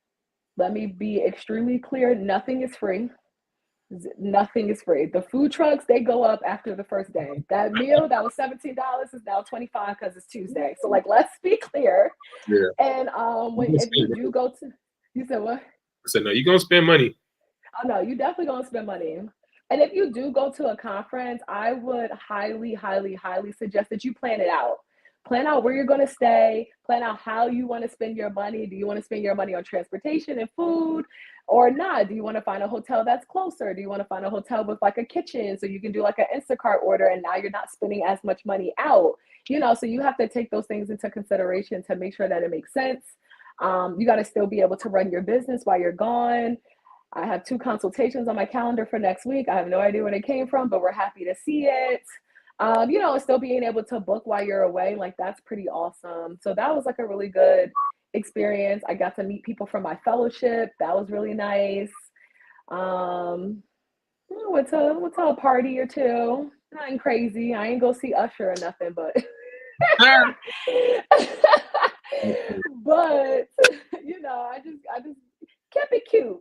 Let me be extremely clear, nothing is free. Nothing is free. The food trucks, they go up after the first day. That meal that was $17 is now 25 because it's Tuesday. So like let's be clear. Yeah. And if you do go to, you said what? I said, no, you're gonna spend money. Oh no, you definitely gonna spend money. And if you do go to a conference, I would highly, highly, highly suggest that you plan it out Plan out where you're going to stay, plan out how you want to spend your money. Do you want to spend your money on transportation and food or not? Do you want to find a hotel that's closer? Do you want to find a hotel with like a kitchen so you can do like an Instacart order and now you're not spending as much money out? So you have to take those things into consideration to make sure that it makes sense. You got to still be able to run your business while you're gone. I have 2 consultations on my calendar for next week. I have no idea where they came from, but we're happy to see it. Still being able to book while you're away, like that's pretty awesome. So that was like a really good experience. I got to meet people from my fellowship. That was really nice. Went to a party or two. Nothing crazy. I ain't go see Usher or nothing, but but I just kept it cute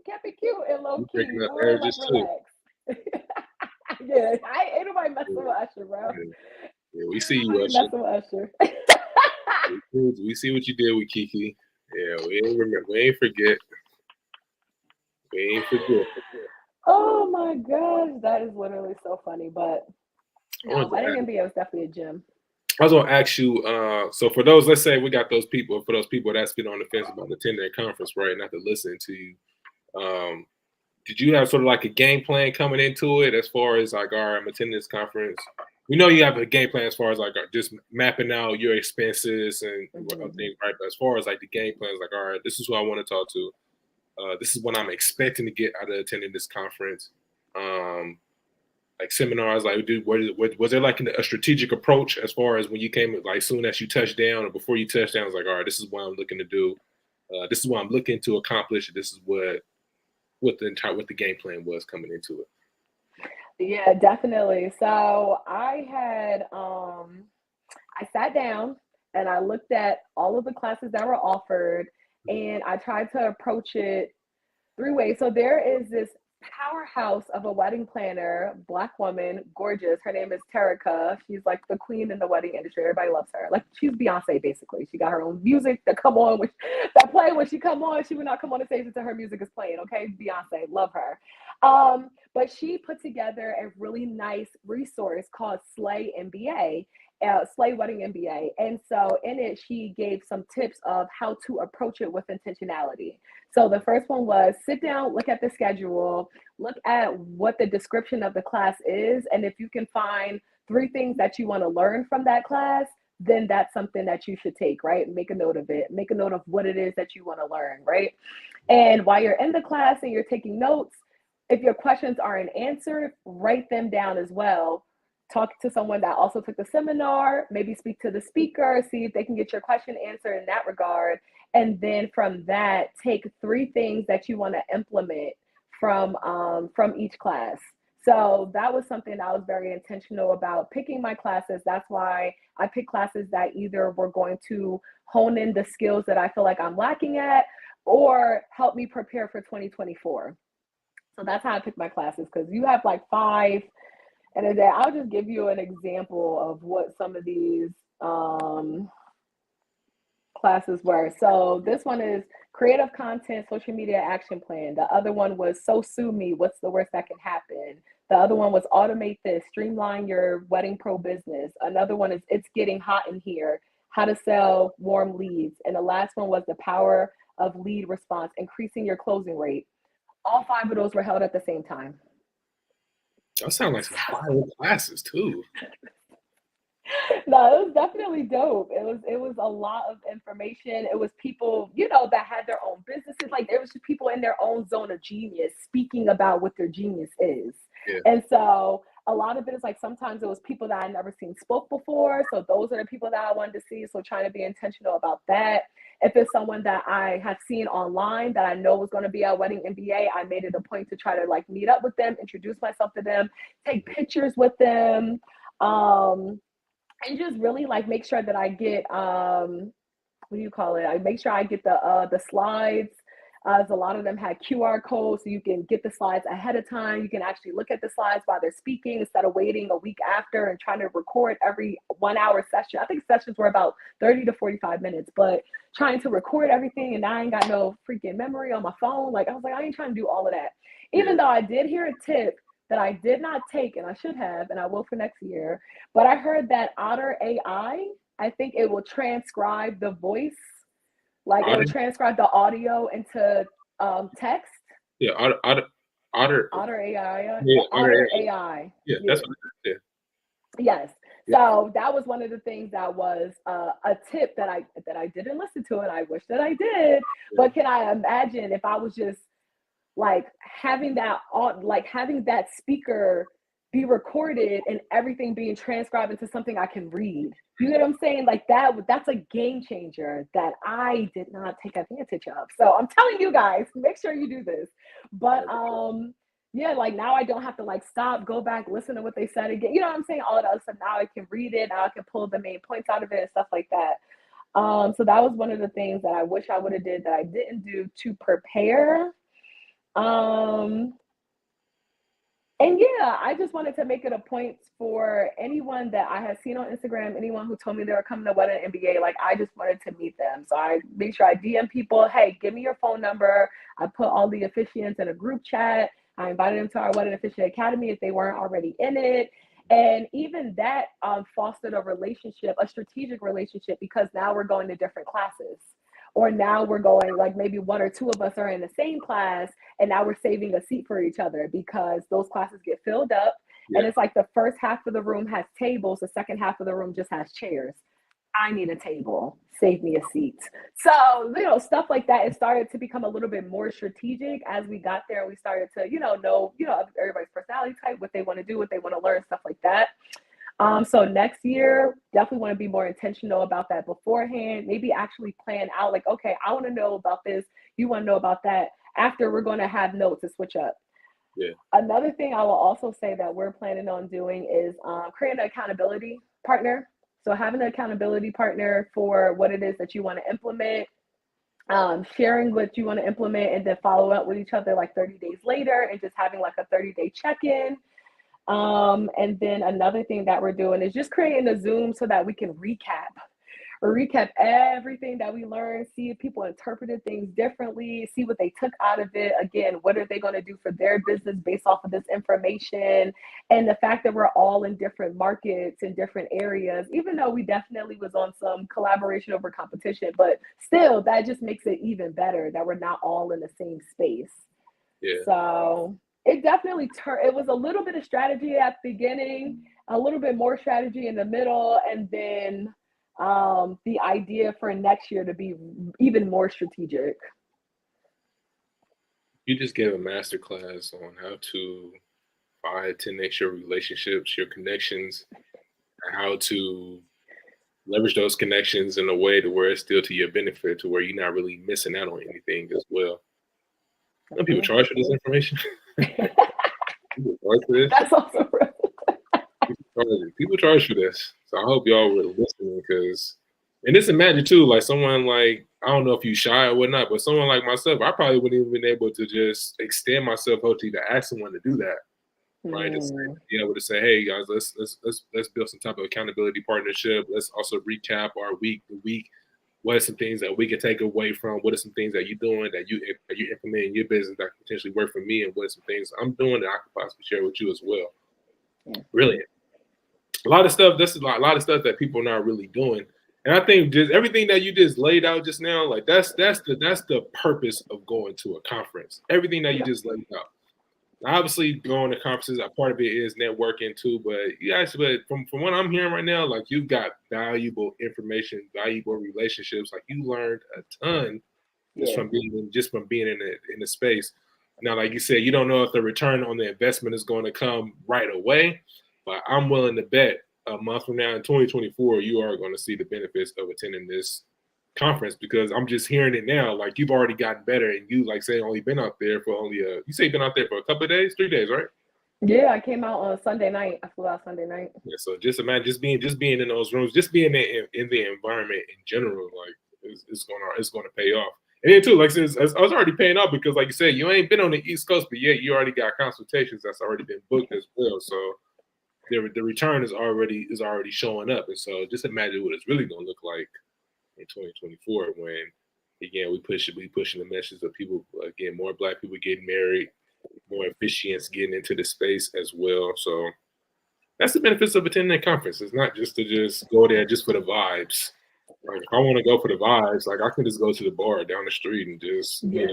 and low You key. breaking up Real like marriages too. relaxed. Yeah, ain't nobody messing with Usher, bro. Yeah, we see Ain't you, nobody Usher. messing with Usher. We see what you did with Kiki. Yeah, we ain't remember. We ain't forget. We ain't forget. Oh my gosh, that is literally so funny. But no, wedding MBA was definitely a gem. I was gonna ask you. So for those, let's say we got those people. For those people that's been on the fence about attending a conference, right? Not to listen to you. Did you have sort of like a game plan coming into it as far as like, all right, I'm attending this conference? We know you have a game plan as far as like just mapping out your expenses and things, right? But as far as like the game plan is like, all right, this is who I want to talk to. This is what I'm expecting to get out of attending this conference. Like seminars, like was there like a strategic approach as far as when you came, like soon as you touched down or before you touched down, it's like, all right, this is what I'm looking to do. This is what I'm looking to accomplish. This is what the game plan was coming into it. Yeah, definitely. So I sat down and I looked at all of the classes that were offered and I tried to approach it 3 ways. So there is this powerhouse of a wedding planner, Black woman, gorgeous. Her name is Terica. She's like the queen in the wedding industry. Everybody loves her. Like she's Beyonce basically. She got her own music that play when she come on. She would not come on the stage until her music is playing. Okay, Beyonce, love her. But she put together a really nice resource called Slay MBA. Slay Wedding MBA. And so in it, she gave some tips of how to approach it with intentionality. So the first one was sit down, look at the schedule, look at what the description of the class is. And if you can find 3 things that you want to learn from that class, then that's something that you should take, right? Make a note of it. Make a note of what it is that you want to learn, right? And while you're in the class and you're taking notes, if your questions aren't answered, write them down as well. Talk to someone that also took the seminar, maybe speak to the speaker, see if they can get your question answered in that regard. And then from that, take 3 things that you want to implement from each class. So that was something I was very intentional about picking my classes. That's why I picked classes that either were going to hone in the skills that I feel like I'm lacking at or help me prepare for 2024. So that's how I picked my classes, because you have like 5 in a day. I'll just give you an example of what some of these classes were. So this one is creative content, social media action plan. The other one was so sue me, what's the worst that can happen? The other one was automate this, streamline your wedding pro business. Another one is it's getting hot in here, how to sell warm leads. And the last one was the power of lead response, increasing your closing rate. All 5 of those were held at the same time. That sounds like some fire classes too. No, it was definitely dope. It was a lot of information. It was people, that had their own businesses. Like there was just people in their own zone of genius speaking about what their genius is. Yeah. And so a lot of it is like sometimes it was people that I never seen spoke before. So those are the people that I wanted to see. So trying to be intentional about that. If it's someone that I have seen online that I know was going to be at Wedding MBA, I made it a point to try to like meet up with them, introduce myself to them, take pictures with them. And just really like make sure that I get what do you call it? I make sure I get the slides. As a lot of them had QR codes, so you can get the slides ahead of time. You can actually look at the slides while they're speaking instead of waiting a week after and trying to record every 1-hour session. I think sessions were about 30 to 45 minutes, but trying to record everything and I ain't got no freaking memory on my phone. Like I was like, I ain't trying to do all of that. Even though I did hear a tip that I did not take and I should have, and I will for next year. But I heard that Otter AI I think it will transcribe the voice, like it will Otter, transcribe the audio into text. yeah, Otter, Otter AI, yeah, Otter, Otter AI. yeah, that's Yeah. what it is. Yes. Yeah, So that was one of the things that was a tip that I didn't listen to, and I wish that I did. yeah, But can I imagine if I was just like having that speaker be recorded and everything being transcribed into something I can read. You know what I'm saying? Like that's a game changer that I did not take advantage of. So I'm telling you guys, make sure you do this. But yeah, like now I don't have to like stop, go back, listen to what they said again. You know what I'm saying? All of that other stuff. Now I can read it. Now I can pull the main points out of it and stuff like that. So that was one of the things that I wish I would have did that I didn't do to prepare. Um, and yeah, I just wanted to make it a point for anyone that I had seen on Instagram, anyone who told me they were coming to What an MBA, like I just wanted to meet them. So I made sure I DM people, hey, give me your phone number. I put all the officiants in a group chat. I invited them to our What an Officiant Academy if they weren't already in it. And even that fostered a relationship, a strategic relationship, because now we're going to different classes. Or now we're going, like maybe one or two of us are in the same class, and now we're saving a seat for each other because those classes get filled up. yeah, And it's like the first half of the room has tables, the second half of the room just has chairs. I need a table, save me a seat. So, stuff like that, it started to become a little bit more strategic as we got there. We started to, know, everybody's personality type, what they want to do, what they want to learn, stuff like that. So next year, definitely want to be more intentional about that beforehand. Maybe actually plan out like, okay, I want to know about this. You want to know about that. After, we're going to have notes to switch up. yeah, Another thing I will also say that we're planning on doing is creating an accountability partner. So having an accountability partner for what it is that you want to implement, sharing what you want to implement, and then follow up with each other like 30 days later, and just having like a 30-day check-in. And then another thing that we're doing is just creating a Zoom so that we can recap everything that we learned, see if people interpreted things differently, see what they took out of it. Again, what are they going to do for their business based off of this information? And the fact that we're all in different markets in different areas, even though we definitely was on some collaboration over competition, but still that just makes it even better that we're not all in the same space. yeah. So it definitely it was a little bit of strategy at the beginning, a little bit more strategy in the middle, and then the idea for next year to be even more strategic. You just gave a master class on how to 5, 10x your relationships, your connections, and how to leverage those connections in a way to where it's still to your benefit, to where you're not really missing out on anything as well. Some people charge for this information. People charge for this. That's also People charge for this. So I hope y'all were listening because, and just imagine too, like someone like, I don't know if you shy or whatnot, but someone like myself, I probably wouldn't even been able to just extend myself hopefully to ask someone to do that. Right. Just be able to say, hey guys, let's build some type of accountability partnership. Let's also recap our week. What are some things that we can take away from? What are some things that you're doing that you implement in your business that can potentially work for me? And what are some things I'm doing that I can possibly share with you as well? Yeah. Really, a lot of stuff. This is a lot of stuff that people are not really doing. And I think just everything that you just laid out just now, like that's the purpose of going to a conference. Everything that you just laid out. Obviously, going to conferences, a part of it is networking too. But but from what I'm hearing right now, like you've got valuable information, valuable relationships. Like you learned a ton just from being in the space. Now, like you said, you don't know if the return on the investment is going to come right away, but I'm willing to bet a month from now in 2024, you are going to see the benefits of attending this conference because I'm just hearing it now. Like you've already gotten better, and you like say only been out there for only you say you've been out there for a couple of days, 3 days, right? Yeah, I came out on Sunday night. I flew out Sunday night. Yeah, so just imagine just being in those rooms, just being in the environment in general, like it's gonna pay off. And then too, like I was already paying off because, like you said, you ain't been on the East Coast, but yet you already got consultations that's already been booked as well. So the return is already showing up, and so just imagine what it's really gonna look like in 2024 when again we pushing the message of people again more Black people getting married, more officiants getting into the space as well. So that's the benefits of attending a conference. It's not just to just go there just for the vibes. Like if I want to go for the vibes, like I can just go to the bar down the street and just Yes.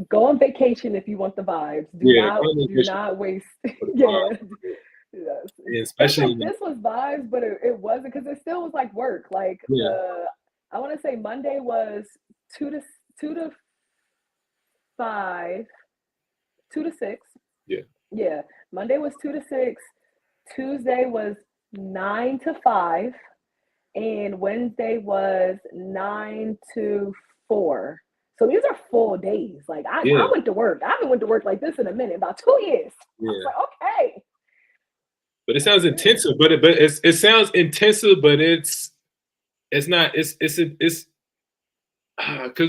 Go on vacation if you want the vibes. Yeah, Do not waste. for the Yeah. vibes. Yes. And It's especially like this was vibes, but it wasn't because it still was like work. Like yeah, I want to say Monday was 2 to 5, 2 to 6. yeah, Yeah. Monday was 2 to 6. Tuesday was 9 to 5. And Wednesday was 9 to 4. So these are full days. Like I yeah, went to work. I haven't went to work like this in a minute, about 2 years. I yeah. was like, okay. But it sounds intensive. But it sounds intensive. But it's not. It's because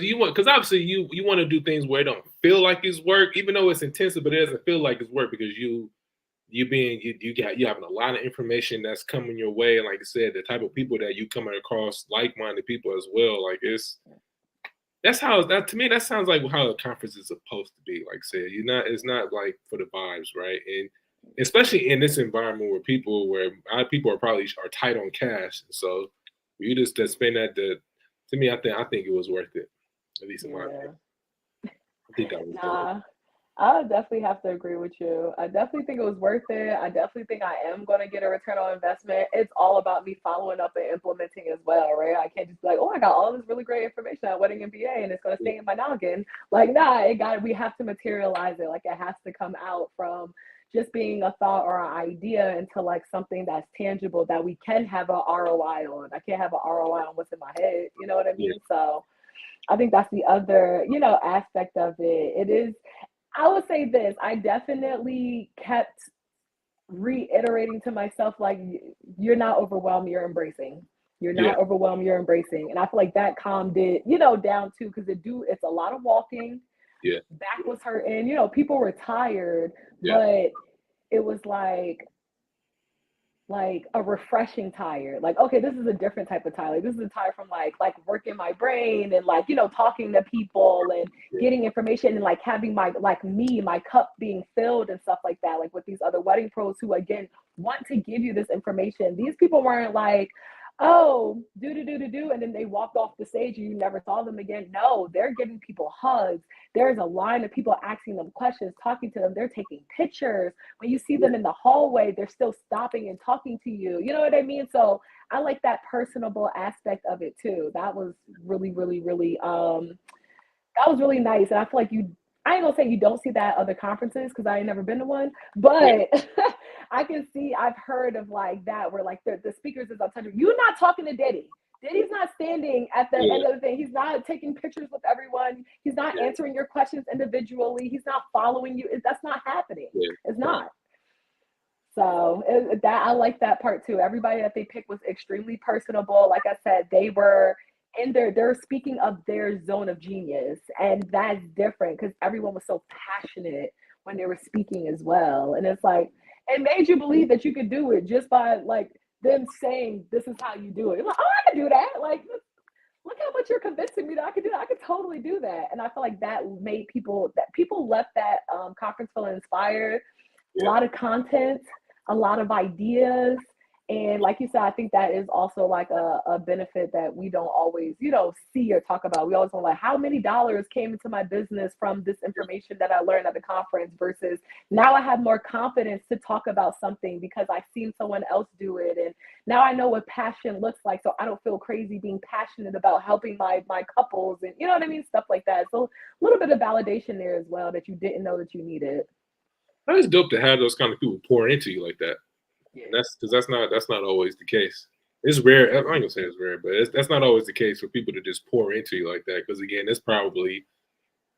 because obviously you want to do things where it don't feel like it's work, even though it's intensive, but it doesn't feel like it's work because you having a lot of information that's coming your way, and like I said, the type of people that you coming across, like-minded people as well. Like that's how that to me that sounds like how a conference is supposed to be. Like I said, it's not like for the vibes, right? And especially in this environment where a lot of people are tight on cash, so you just to spend that to me, I think it was worth it, at least in my opinion. I think that was worth it. Nah, I would definitely have to agree with you. I definitely think it was worth it. I definitely think I am going to get a return on investment. It's all about me following up and implementing as well, right? I can't just be like, oh, I got all this really great information at Wedding MBA and it's going to stay in my noggin. Like, nah, we have to materialize it. Like, it has to come out from just being a thought or an idea into like something that's tangible that we can have a ROI on. I can't have a ROI on what's in my head. You know what I mean? Yeah. So I think that's the other, aspect of it. It is, I would say this, I definitely kept reiterating to myself, like, you're not overwhelmed, you're embracing. You're Yeah. not overwhelmed, you're embracing. And I feel like that calmed it, down too, because it's a lot of walking. Yeah. Back was hurting, people were tired, Yeah. but it was like a refreshing tire. Like, okay, this is a different type of tire. Like, this is a tire from like working my brain and like, talking to people and getting information and like having my cup being filled and stuff like that. Like with these other wedding pros who again want to give you this information. These people weren't like, oh, do, and then they walked off the stage and you never saw them again. No, they're giving people hugs. There's a line of people asking them questions, talking to them. They're taking pictures. When you see them in the hallway, they're still stopping and talking to you. You know what I mean? So I like that personable aspect of it too. That was really, really, really, that was really nice. And I feel like I ain't gonna say you don't see that at other conferences because I ain't never been to one, but I've heard of like that where like the speakers is on touch. You're not talking to Diddy. Diddy's not standing at the end of the thing. He's not taking pictures with everyone. He's not answering your questions individually. He's not following you. That's not happening. It's not. So that I like that part too. Everybody that they picked was extremely personable. Like I said, they were they're speaking of their zone of genius, and that's different because everyone was so passionate when they were speaking as well. And it's like it made you believe that you could do it just by like them saying this is how you do it. Like, oh, I can do that. Like, look how much you're convincing me that I can do that. I could totally do that. And I feel like that made people left that conference feeling inspired. A lot of content, a lot of ideas. And like you said, I think that is also like a benefit that we don't always, see or talk about. We always want like how many dollars came into my business from this information that I learned at the conference versus now I have more confidence to talk about something because I've seen someone else do it. And now I know what passion looks like. So I don't feel crazy being passionate about helping my couples and you know what I mean? Stuff like that. So a little bit of validation there as well that you didn't know that you needed. It's dope to have those kind of people pour into you like that. And that's because that's not always the case. It's rare. I'm not gonna say it's rare, but that's not always the case for people to just pour into you like that. Because again, there's probably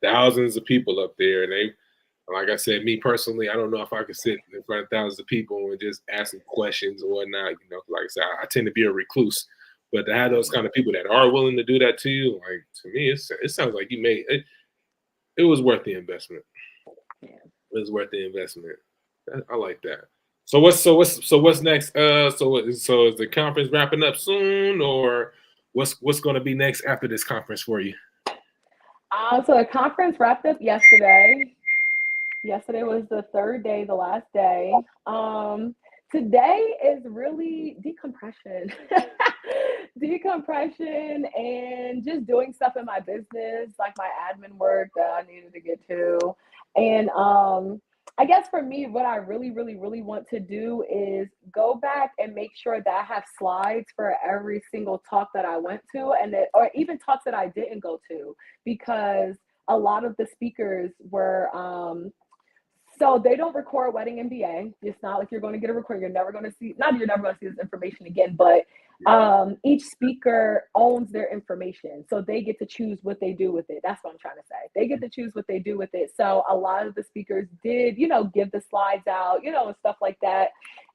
thousands of people up there, and they, like I said, me personally, I don't know if I could sit in front of thousands of people and just ask them questions or whatnot. Like I said, I tend to be a recluse, but to have those kind of people that are willing to do that to you, like to me, it sounds like you made it. It was worth the investment. Yeah. It was worth the investment. I like that. So what's next? So is the conference wrapping up soon, or what's going to be next after this conference for you? So the conference wrapped up yesterday. Yesterday was the third day, the last day. Today is really decompression. Decompression and just doing stuff in my business, like my admin work that I needed to get to. And I guess for me, what I really, really, really want to do is go back and make sure that I have slides for every single talk that I went to and that, or even talks that I didn't go to, because a lot of the speakers were so they don't record Wedding MBA. It's not like you're going to get a record. You're never going to see, not that you're never going to see this information again, but each speaker owns their information. So they get to choose what they do with it. That's what I'm trying to say. They get to choose what they do with it. So a lot of the speakers did, give the slides out, and stuff like that.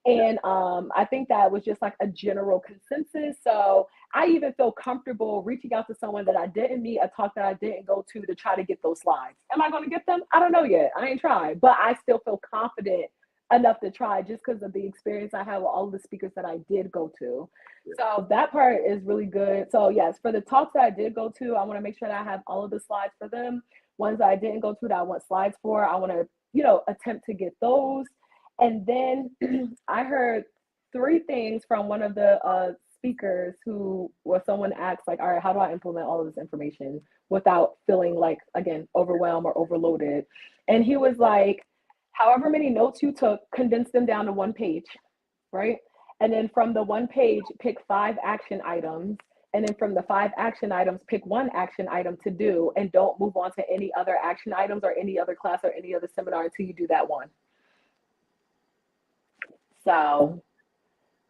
And I think that was just like a general consensus. So I even feel comfortable reaching out to someone that I didn't meet, a talk that I didn't go to try to get those slides. Am I going to get them? I don't know yet. I ain't tried, but I still feel confident enough to try just because of the experience I have with all of the speakers that I did go to. So that part is really good. So yes, for the talks that I did go to, I want to make sure that I have all of the slides for them. Ones that I didn't go to that I want slides for, I want to, attempt to get those. And then I heard three things from one of the speakers who was someone asked, like, all right, how do I implement all of this information without feeling like, again, overwhelmed or overloaded? And he was like, however many notes you took, condense them down to one page, right? And then from the one page, pick 5 action items. And then from the 5 action items, pick 1 action item to do, and don't move on to any other action items or any other class or any other seminar until you do that one. So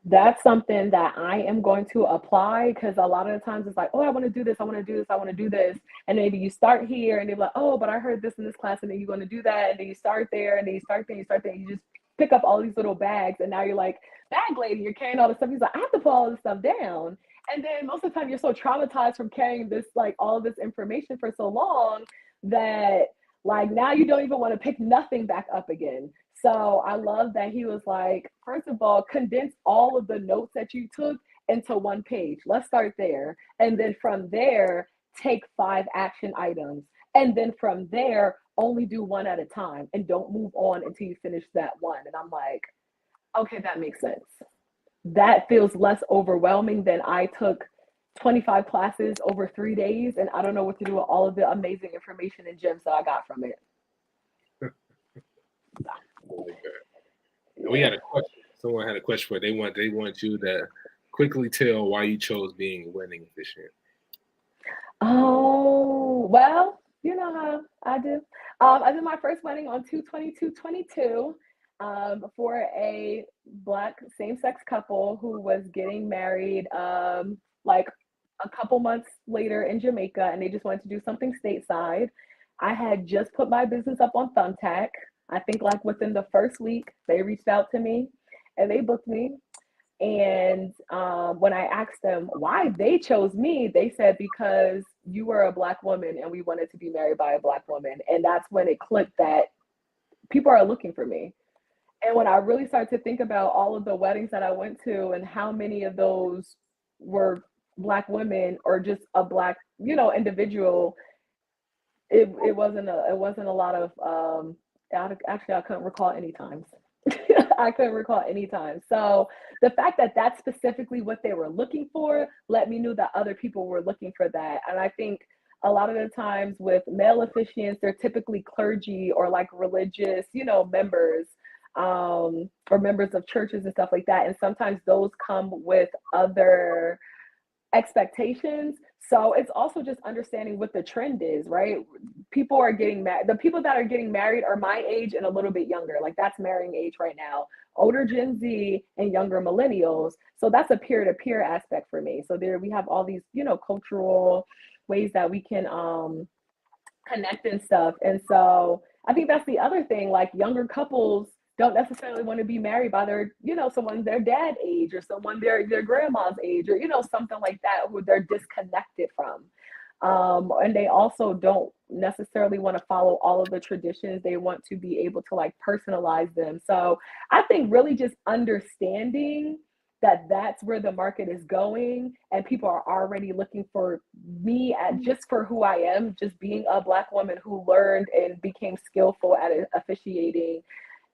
that's something that I am going to apply, because a lot of the times it's like, oh, I want to do this, I want to do this, I want to do this. And maybe you start here and they're like, oh, but I heard this in this class, and then you're going to do that. And then you start there and then you start there, and you just pick up all these little bags. And now you're like, bag lady, you're carrying all this stuff. He's like, I have to put all this stuff down. And then most of the time you're so traumatized from carrying this, like all of this information for so long, that like now you don't even want to pick nothing back up again. So I love that he was like, first of all, condense all of the notes that you took into one page. Let's start there. And then from there, take 5 action items. And then from there, only do one at a time and don't move on until you finish that one. And I'm like, okay, that makes sense. That feels less overwhelming than I took 25 classes over 3 days and I don't know what to do with all of the amazing information and gems that I got from it. We had a question. Someone had a question for you. They want you to quickly tell why you chose being wedding officiant. Oh, well, you know how I do. I did my first wedding on 2/22/22 for a Black same-sex couple who was getting married like a couple months later in Jamaica, and they just wanted to do something stateside. I had just put my business up on Thumbtack. I think like within the first week, they reached out to me and they booked me. And when I asked them why they chose me, they said, because you were a Black woman and we wanted to be married by a Black woman. And that's when it clicked that people are looking for me. And when I really started to think about all of the weddings that I went to and how many of those were Black women or just a Black, individual, it wasn't a lot of actually I couldn't recall any times. I couldn't recall any time. So the fact that that's specifically what they were looking for let me know that other people were looking for that. And I think a lot of the times with male officiants, they're typically clergy or like religious, members or members of churches and stuff like that. And sometimes those come with other expectations. So it's also just understanding what the trend is, right? People are getting married. The people that are getting married are my age and a little bit younger. Like that's marrying age right now. Older Gen Z and younger millennials. So that's a peer-to-peer aspect for me. So there we have all these, cultural ways that we can connect and stuff. And so I think that's the other thing. Like younger couples don't necessarily want to be married by their, someone their dad age or someone their grandma's age or, something like that who they're disconnected from. And they also don't necessarily want to follow all of the traditions. They want to be able to like personalize them. So I think really just understanding that that's where the market is going and people are already looking for me at just for who I am, just being a Black woman who learned and became skillful at officiating.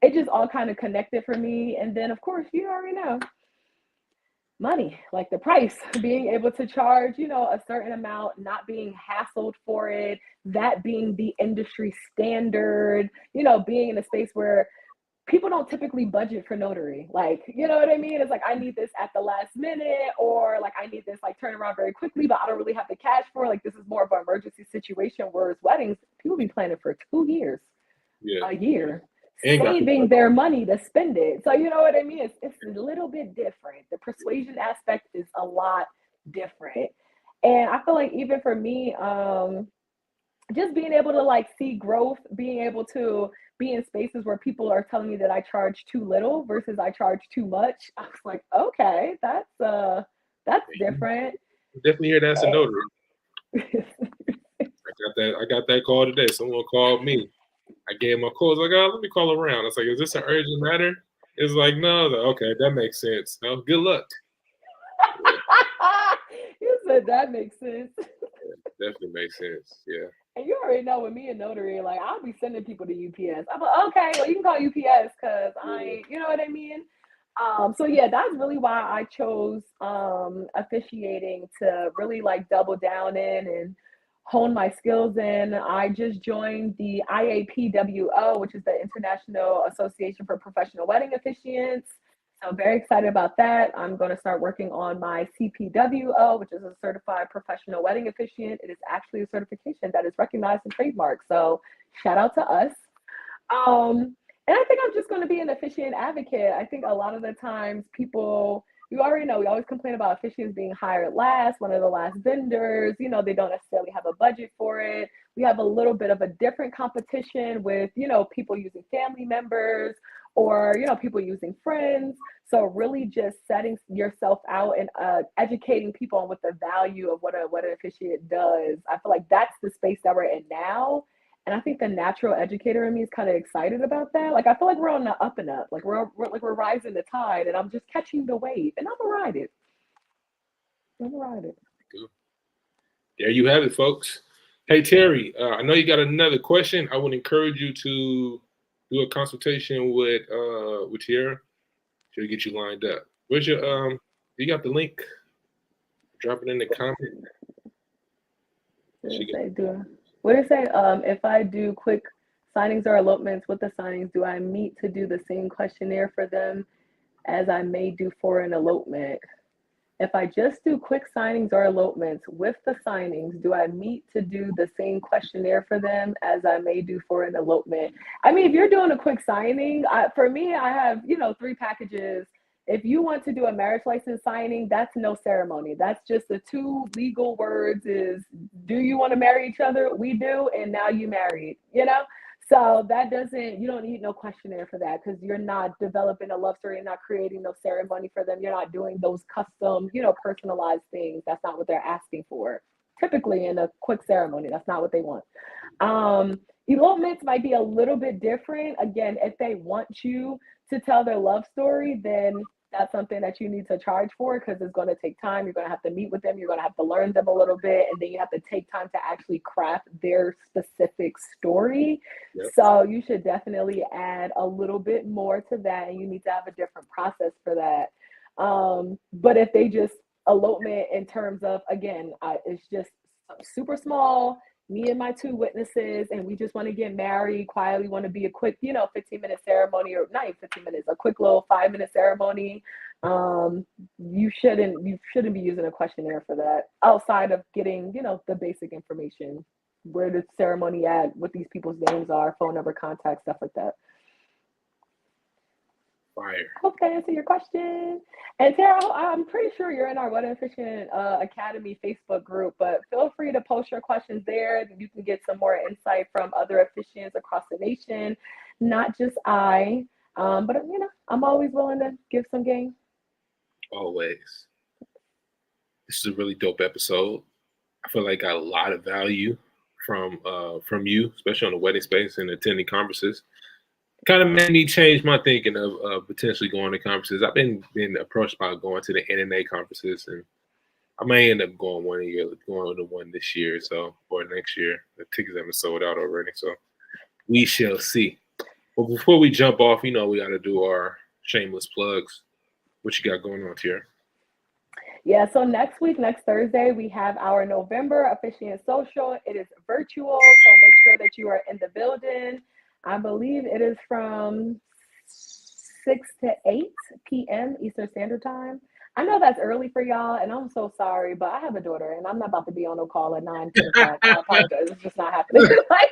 it just all kind of connected for me. And then, of course, you already know money, like the price, being able to charge, a certain amount, not being hassled for it, that being the industry standard, being in a space where people don't typically budget for notary. Like, you know what I mean? It's like, I need this at the last minute, or like, I need this like turn around very quickly, but I don't really have the cash for it. Like, this is more of an emergency situation. Whereas weddings, people be planning for 2 years, a year, saving their money to spend it. So, you know what I mean? It's a little bit different. The persuasion aspect is a lot different. And I feel like even for me, just being able to like see growth, being able to be in spaces where people are telling me that I charge too little versus I charge too much. I was like, okay, that's different. Definitely hear that's a notary. I got that call today. Someone called me. I gave my call. I was like, oh, let me call around. I was like, is this an urgent matter? It's like, no. Like, okay, that makes sense. No, good luck. You said that makes sense. Yeah, definitely makes sense. Yeah. And you already know with me and notary, like I'll be sending people to UPS. I'm like, okay, well you can call UPS because you know what I mean? So yeah, that's really why I chose officiating, to really like double down in and hone my skills in. I just joined the IAPWO, which is the International Association for Professional Wedding Officiants. So I'm very excited about that. I'm going to start working on my CPWO, which is a Certified Professional Wedding Officiant. It is actually a certification that is recognized and trademarked. So shout out to us. And I think I'm just going to be an officiant advocate. I think a lot of the times people, you already know, we always complain about officiants being hired last, one of the last vendors. They don't necessarily have a budget for it. We have a little bit of a different competition with, people using family members, or, people using friends. So really just setting yourself out and educating people on what the value of what an officiant does. I feel like that's the space that we're in now. And I think the natural educator in me is kind of excited about that. Like, I feel like we're on the up and up. Like we're rising the tide, and I'm just catching the wave, and I'm gonna ride it. Good. There you have it, folks. Hey Terry, I know you got another question. I would encourage you to do a consultation with Tiara. She'll get you lined up. Where's your you got the link? Drop it in the comment. What did it say? If I do quick signings or elopements with the signings, do I meet to do the same questionnaire for them as I may do for an elopement? If I just do quick signings or elopements with the signings, do I meet to do the same questionnaire for them as I may do for an elopement? I mean, if you're doing a quick signing, for me, I have, 3 packages. If you want to do a marriage license signing, that's no ceremony. That's just the 2 legal words is, do you want to marry each other? We do, and now you married, So you don't need no questionnaire for that, because you're not developing a love story, you're not creating no ceremony for them, you're not doing those custom, personalized things. That's not what they're asking for. Typically in a quick ceremony, that's not what they want. Elopements might be a little bit different. Again, if they want you to tell their love story, then that's something that you need to charge for, because it's going to take time. You're going to have to meet with them. You're going to have to learn them a little bit. And then you have to take time to actually craft their specific story. Yep. So you should definitely add a little bit more to that. And you need to have a different process for that. But if they just elopement in terms of, again, it's just super small, me and my 2 witnesses, and we just want to get married quietly, want to be a quick, 15-minute ceremony, or not even 15 minutes, a quick little 5-minute ceremony. You shouldn't be using a questionnaire for that, outside of getting, the basic information, where the ceremony at, what these people's names are, phone number, contact, stuff like that. Fire. Hope that answered your question. And Tara, I'm pretty sure you're in our Wedding Officiant Academy Facebook group, but feel free to post your questions there. You can get some more insight from other officiants across the nation, not just I. But I'm always willing to give some game. Always. This is a really dope episode. I feel like I got a lot of value from you, especially on the wedding space and attending conferences. Kind of made me change my thinking of potentially going to conferences. I've been approached by going to the NNA conferences, and I may end up going to one this year, or next year. The tickets haven't sold out already, so we shall see. Well, before we jump off, we got to do our shameless plugs. What you got going on here? Yeah, so next week, next Thursday, we have our November Officiant Social. It is virtual, so make sure that you are in the building. I believe it is from 6 to 8 p.m. Eastern Standard Time. I know that's early for y'all, and I'm so sorry, but I have a daughter, and I'm not about to be on no call at 9, 10 o'clock. I apologize. It's just not happening. Like,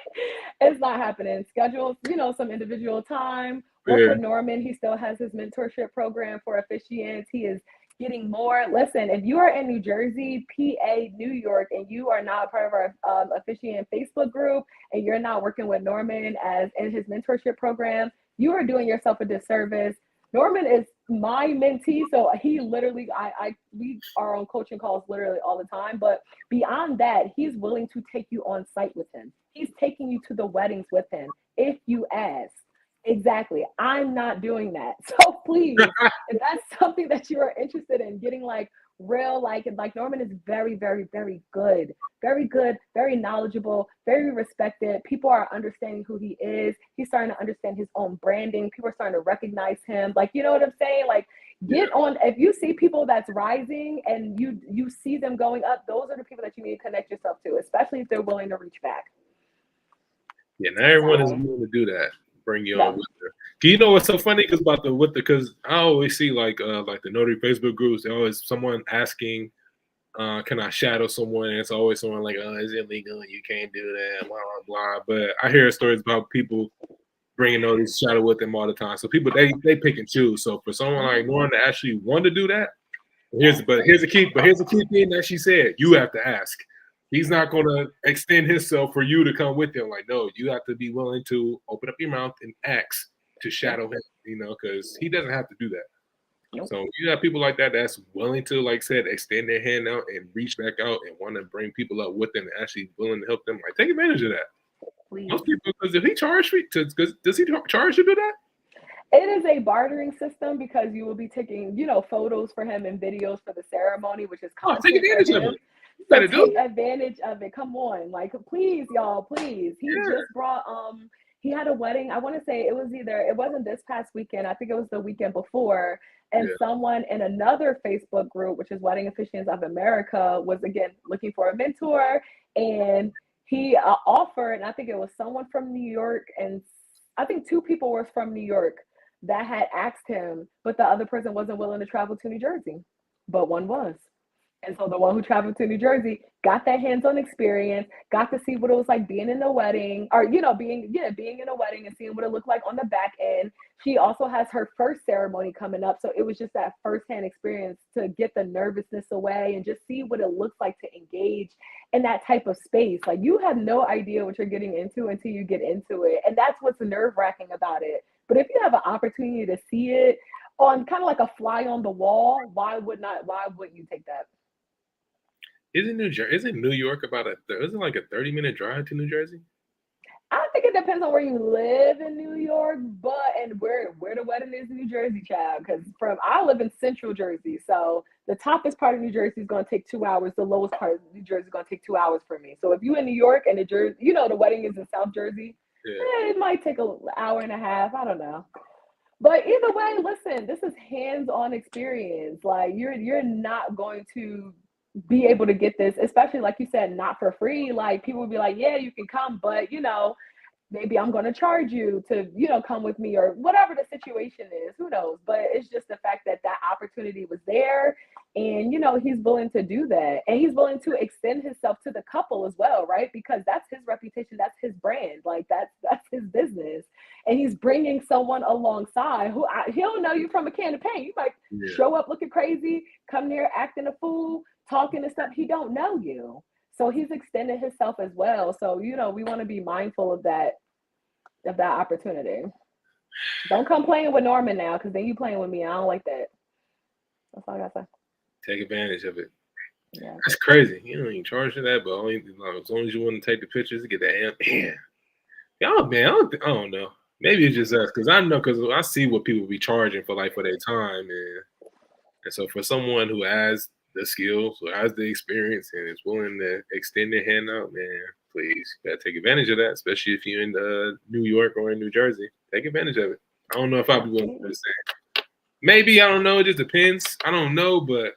it's not happening. Schedule, some individual time. Work Yeah. with Norman. He still has his mentorship program for officiants. He is getting more. Listen, if you are in New Jersey, PA, New York, and you are not part of our officiant Facebook group, and you're not working with Norman as in his mentorship program, you are doing yourself a disservice. Norman is my mentee, so he literally, we are on coaching calls literally all the time. But beyond that, he's willing to take you on site with him. He's taking you to the weddings with him if you ask. Exactly. I'm not doing that. So please, if that's something that you are interested in, getting like real, like Norman is very, very, very good, very knowledgeable, very respected. People are understanding who he is. He's starting to understand his own branding. People are starting to recognize him. Like, you know what I'm saying? Like, get on. If you see people that's rising and you see them going up, those are the people that you need to connect yourself to, especially if they're willing to reach back. Yeah, not everyone is willing to do that. Bring you on with her. You know what's so funny because I always see like the notary Facebook groups. They always someone asking, can I shadow someone? And it's always someone like, it's illegal. You can't do that. Blah blah blah. But I hear stories about people bringing notaries shadow with them all the time. So people they pick and choose. So for someone like Lauren to actually want to do that, here's the key thing that she said. You have to ask. He's not going to extend himself for you to come with him. Like, no, you have to be willing to open up your mouth and ask to shadow him, because he doesn't have to do that. Nope. So you have people like that that's willing to, like I said, extend their hand out and reach back out and want to bring people up with them and actually willing to help them. Like, take advantage of that. Please. Most people, because if he charged me, does he charge to do that? It is a bartering system because you will be taking, photos for him and videos for the ceremony, which is content. Take advantage of it. So take advantage of it. Come on, like, please, y'all, please. He just brought he had a wedding. I want to say it wasn't this past weekend. I think it was the weekend before. And someone in another Facebook group, which is Wedding Officiants of America, was again looking for a mentor, and he offered. And I think it was someone from New York, and I think 2 people were from New York that had asked him, but the other person wasn't willing to travel to New Jersey, but one was. And so the one who traveled to New Jersey got that hands-on experience, got to see what it was like being in a wedding, or being in a wedding and seeing what it looked like on the back end. She also has her first ceremony coming up, so it was just that firsthand experience to get the nervousness away and just see what it looks like to engage in that type of space. Like, you have no idea what you're getting into until you get into it, and that's what's nerve-wracking about it. But if you have an opportunity to see it on kind of like a fly on the wall, why wouldn't you take that? Isn't New York isn't like a 30-minute drive to New Jersey? I think it depends on where you live in New York, and where the wedding is in New Jersey, child. Because I live in Central Jersey, so the toppest part of New Jersey is going to take 2 hours. The lowest part of New Jersey is going to take 2 hours for me. So if you're in New York and the wedding is in South Jersey, it might take an hour and a half. I don't know. But either way, listen, this is hands-on experience. Like, you're not going to be able to get this, especially like you said, not for free. Like, people would be like, yeah, you can come, but maybe I'm going to charge you to, come with me, or whatever the situation is, who knows? But it's just the fact that opportunity was there, and, he's willing to do that, and he's willing to extend himself to the couple as well, right? Because that's his reputation, that's his brand, like that's his business, and he's bringing someone alongside who he'll know you from a can of paint. You might show up looking crazy, come there acting a fool, talking and stuff. He don't know you. So he's extended himself as well. So, we want to be mindful of that opportunity. Don't come playing with Norman now, because then you playing with me. I don't like that. That's all I gotta say. Take advantage of it. Yeah. That's crazy. You don't even charge for that, but only as long as you want to take the pictures to get the man. Y'all, man, I don't know. Maybe it's just us, because I see what people be charging for their time, and so for someone who has the skills, who has the experience, and is willing to extend their hand out, man, please, you gotta take advantage of that, especially if you're in New York or in New Jersey. Take advantage of it. I don't know if I'll be willing to say. Maybe, I don't know. It just depends. I don't know, but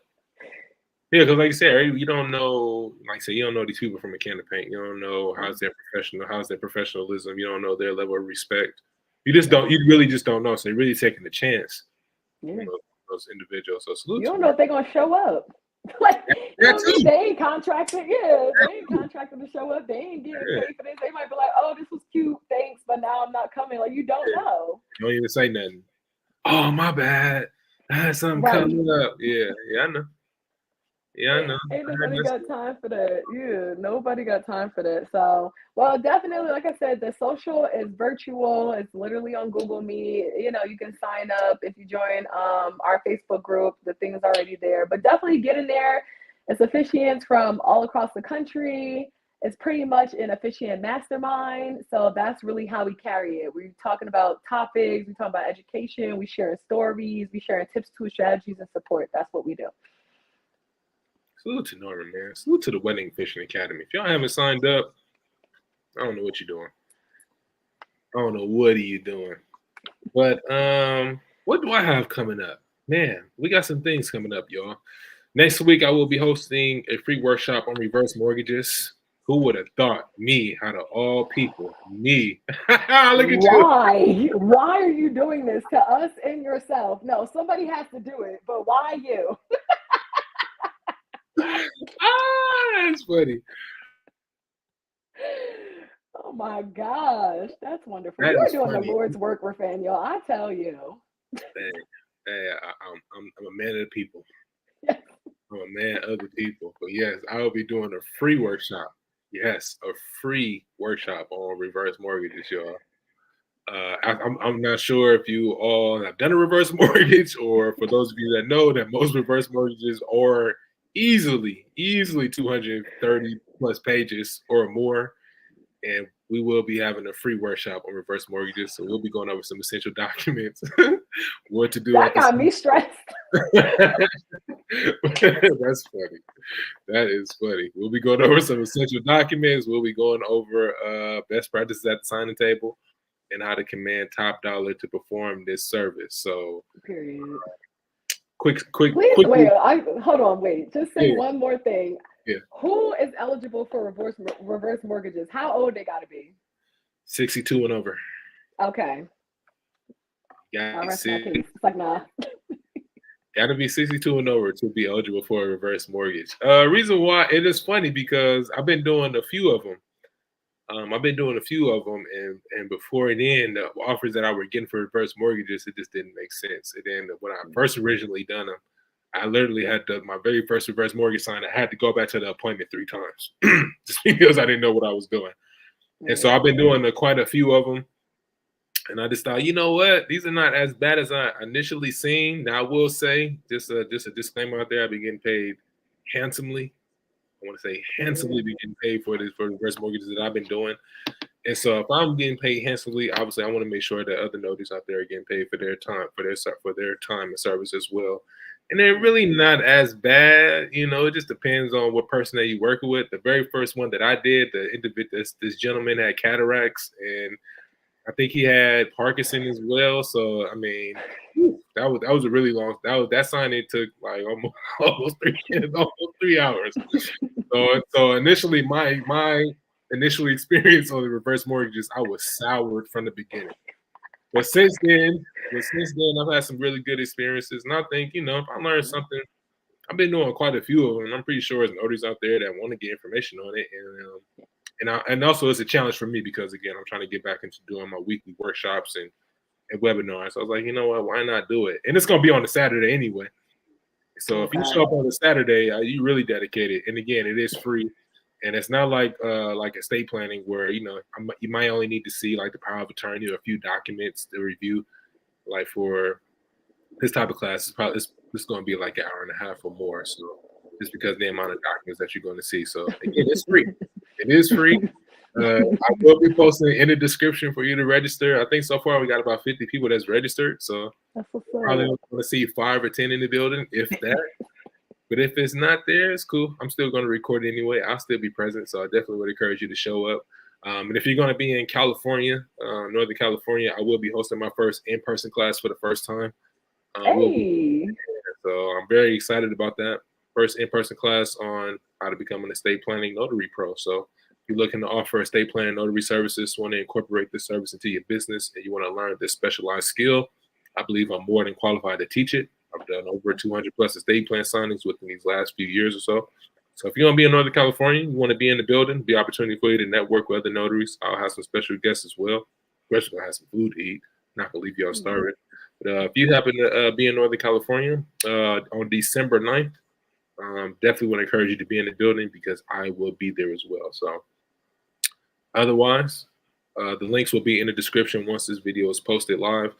yeah, because like you said, you don't know. Like I said, you don't know these people from a can of paint. You don't know how's their professionalism. You don't know their level of respect. You just don't. You really just don't know. So you're really taking the chance. Yeah. Those individuals. So salute. You don't know if they're gonna show up. Like, you know what I mean? They ain't contracted. Yeah, they ain't contracted to show up. They ain't getting paid for this. They might be like, "Oh, this was cute, thanks, but now I'm not coming." Like, you don't know. Don't even say nothing. Oh, my bad. I had something coming up. Yeah, I know. Yeah, I know. Ain't nobody got time for that. Yeah, nobody got time for that. So, well, definitely, like I said, the social is virtual. It's literally on Google Meet. You know, you can sign up if you join our Facebook group. The thing is already there. But definitely get in there. It's officiants from all across the country. It's pretty much an officiant mastermind. So that's really how we carry it. We're talking about topics. We talk about education. We share stories. We share tips, tools, strategies, and support. That's what we do. Salute to Norman, man. Salute to the Wedding Fishing Academy. If y'all haven't signed up, I don't know what you're doing. I don't know what are you doing. But what do I have coming up? Man, we got some things coming up, y'all. Next week, I will be hosting a free workshop on reverse mortgages. Who would have thought? Me, out of all people, me. Look at you. Why are you doing this to us and yourself? No, somebody has to do it, but why you? That's funny. Oh my gosh, that's wonderful. That You're is doing funny. the Lord's work, Rafael. I tell you. Hey, I'm a man of the people. Yes. I'm a man of the people. But yes, I will be doing a free workshop. Yes, a free workshop on reverse mortgages, y'all. I'm not sure if you all have done a reverse mortgage, or for those of you that know that most reverse mortgages are easily 230 plus pages or more. And we will be having a free workshop on reverse mortgages. So we'll be going over some essential documents, what to do. That got me stressed. That's funny. That is funny. We'll be going over some essential documents. We'll be going over best practices at the signing table and how to command top dollar to perform this service. So, period. Quick. Wait. Hold on. Wait. Just say one more thing. Yeah. Who is eligible for reverse mortgages? How old they got to be? 62 and over. Okay. Yeah. It's like, nah. Got to be 62 and over to be eligible for a reverse mortgage. Reason why it is funny because I've been doing a few of them. And before then, the offers that I were getting for reverse mortgages, it just didn't make sense. And then when I first originally done them, I literally had my very first reverse mortgage sign. I had to go back to the appointment 3 times just because I didn't know what I was doing. And so I've been doing quite a few of them. And I just thought, you know what? These are not as bad as I initially seen. Now, I will say, just a disclaimer out there, I've been getting paid handsomely. I want to say handsomely be getting paid for reverse mortgages that I've been doing. And so if I'm getting paid handsomely, obviously I want to make sure that other notaries out there are getting paid for their time, for their time and service as well. And they're really not as bad, you know. It just depends on what person that you're working with. The very first one that I did, this gentleman had cataracts, and I think he had Parkinson as well. So I mean, that was a really long. That signing took like almost 3 hours. So initially, my initial experience on the reverse mortgages, I was soured from the beginning. But since then, I've had some really good experiences, and I think, you know, if I learned something, I've been doing quite a few of them, and I'm pretty sure there's notaries out there that want to get information on it, and also it's a challenge for me because again, I'm trying to get back into doing my weekly workshops and webinars. So I was like, you know what, why not do it? And it's gonna be on a Saturday anyway. So if you show up on a Saturday, you really dedicated, and again, it is free. And it's not like estate planning where, you know, you might only need to see like the power of attorney or a few documents to review. Like for this type of class, it's going to be like an hour and a half or more. So just because of the amount of documents that you're going to see. So again, it's free. It is free. I will be posting in the description for you to register. I think so far we got about 50 people that's registered. So probably want to see 5 or 10 in the building, if that. But if it's not there, it's cool. I'm still going to record anyway. I'll still be present, so I definitely would encourage you to show up. And if you're going to be in California, Northern California, I will be hosting my first in-person class for the first time. We'll be Hey. So I'm very excited about that. First in-person class on how to become an estate planning notary pro. So if you're looking to offer estate planning notary services, want to incorporate this service into your business, and you want to learn this specialized skill, I believe I'm more than qualified to teach it. I've done over 200 plus estate plan signings within these last few years or so. So if you're going to be in Northern California, you want to be in the building, be an opportunity for you to network with other notaries. I'll have some special guests as well. Especially going to have some food to eat. Not going to leave y'all starving. But if you happen to be in Northern California on December 9th, definitely want to encourage you to be in the building because I will be there as well. So otherwise, the links will be in the description once this video is posted live.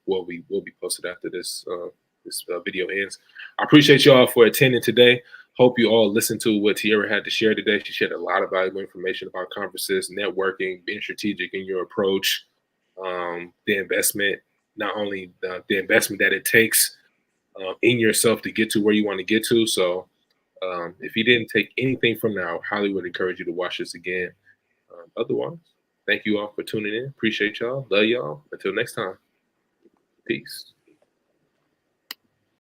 Well, we will be posted after this video ends. I appreciate y'all for attending today. Hope you all listened to what Tiara had to share today. She shared a lot of valuable information about conferences, networking, being strategic in your approach, the investment, not only the investment that it takes in yourself to get to where you want to get to. So if you didn't take anything from that, I highly would encourage you to watch this again. Otherwise, thank you all for tuning in. Appreciate y'all. Love y'all. Until next time. Peace.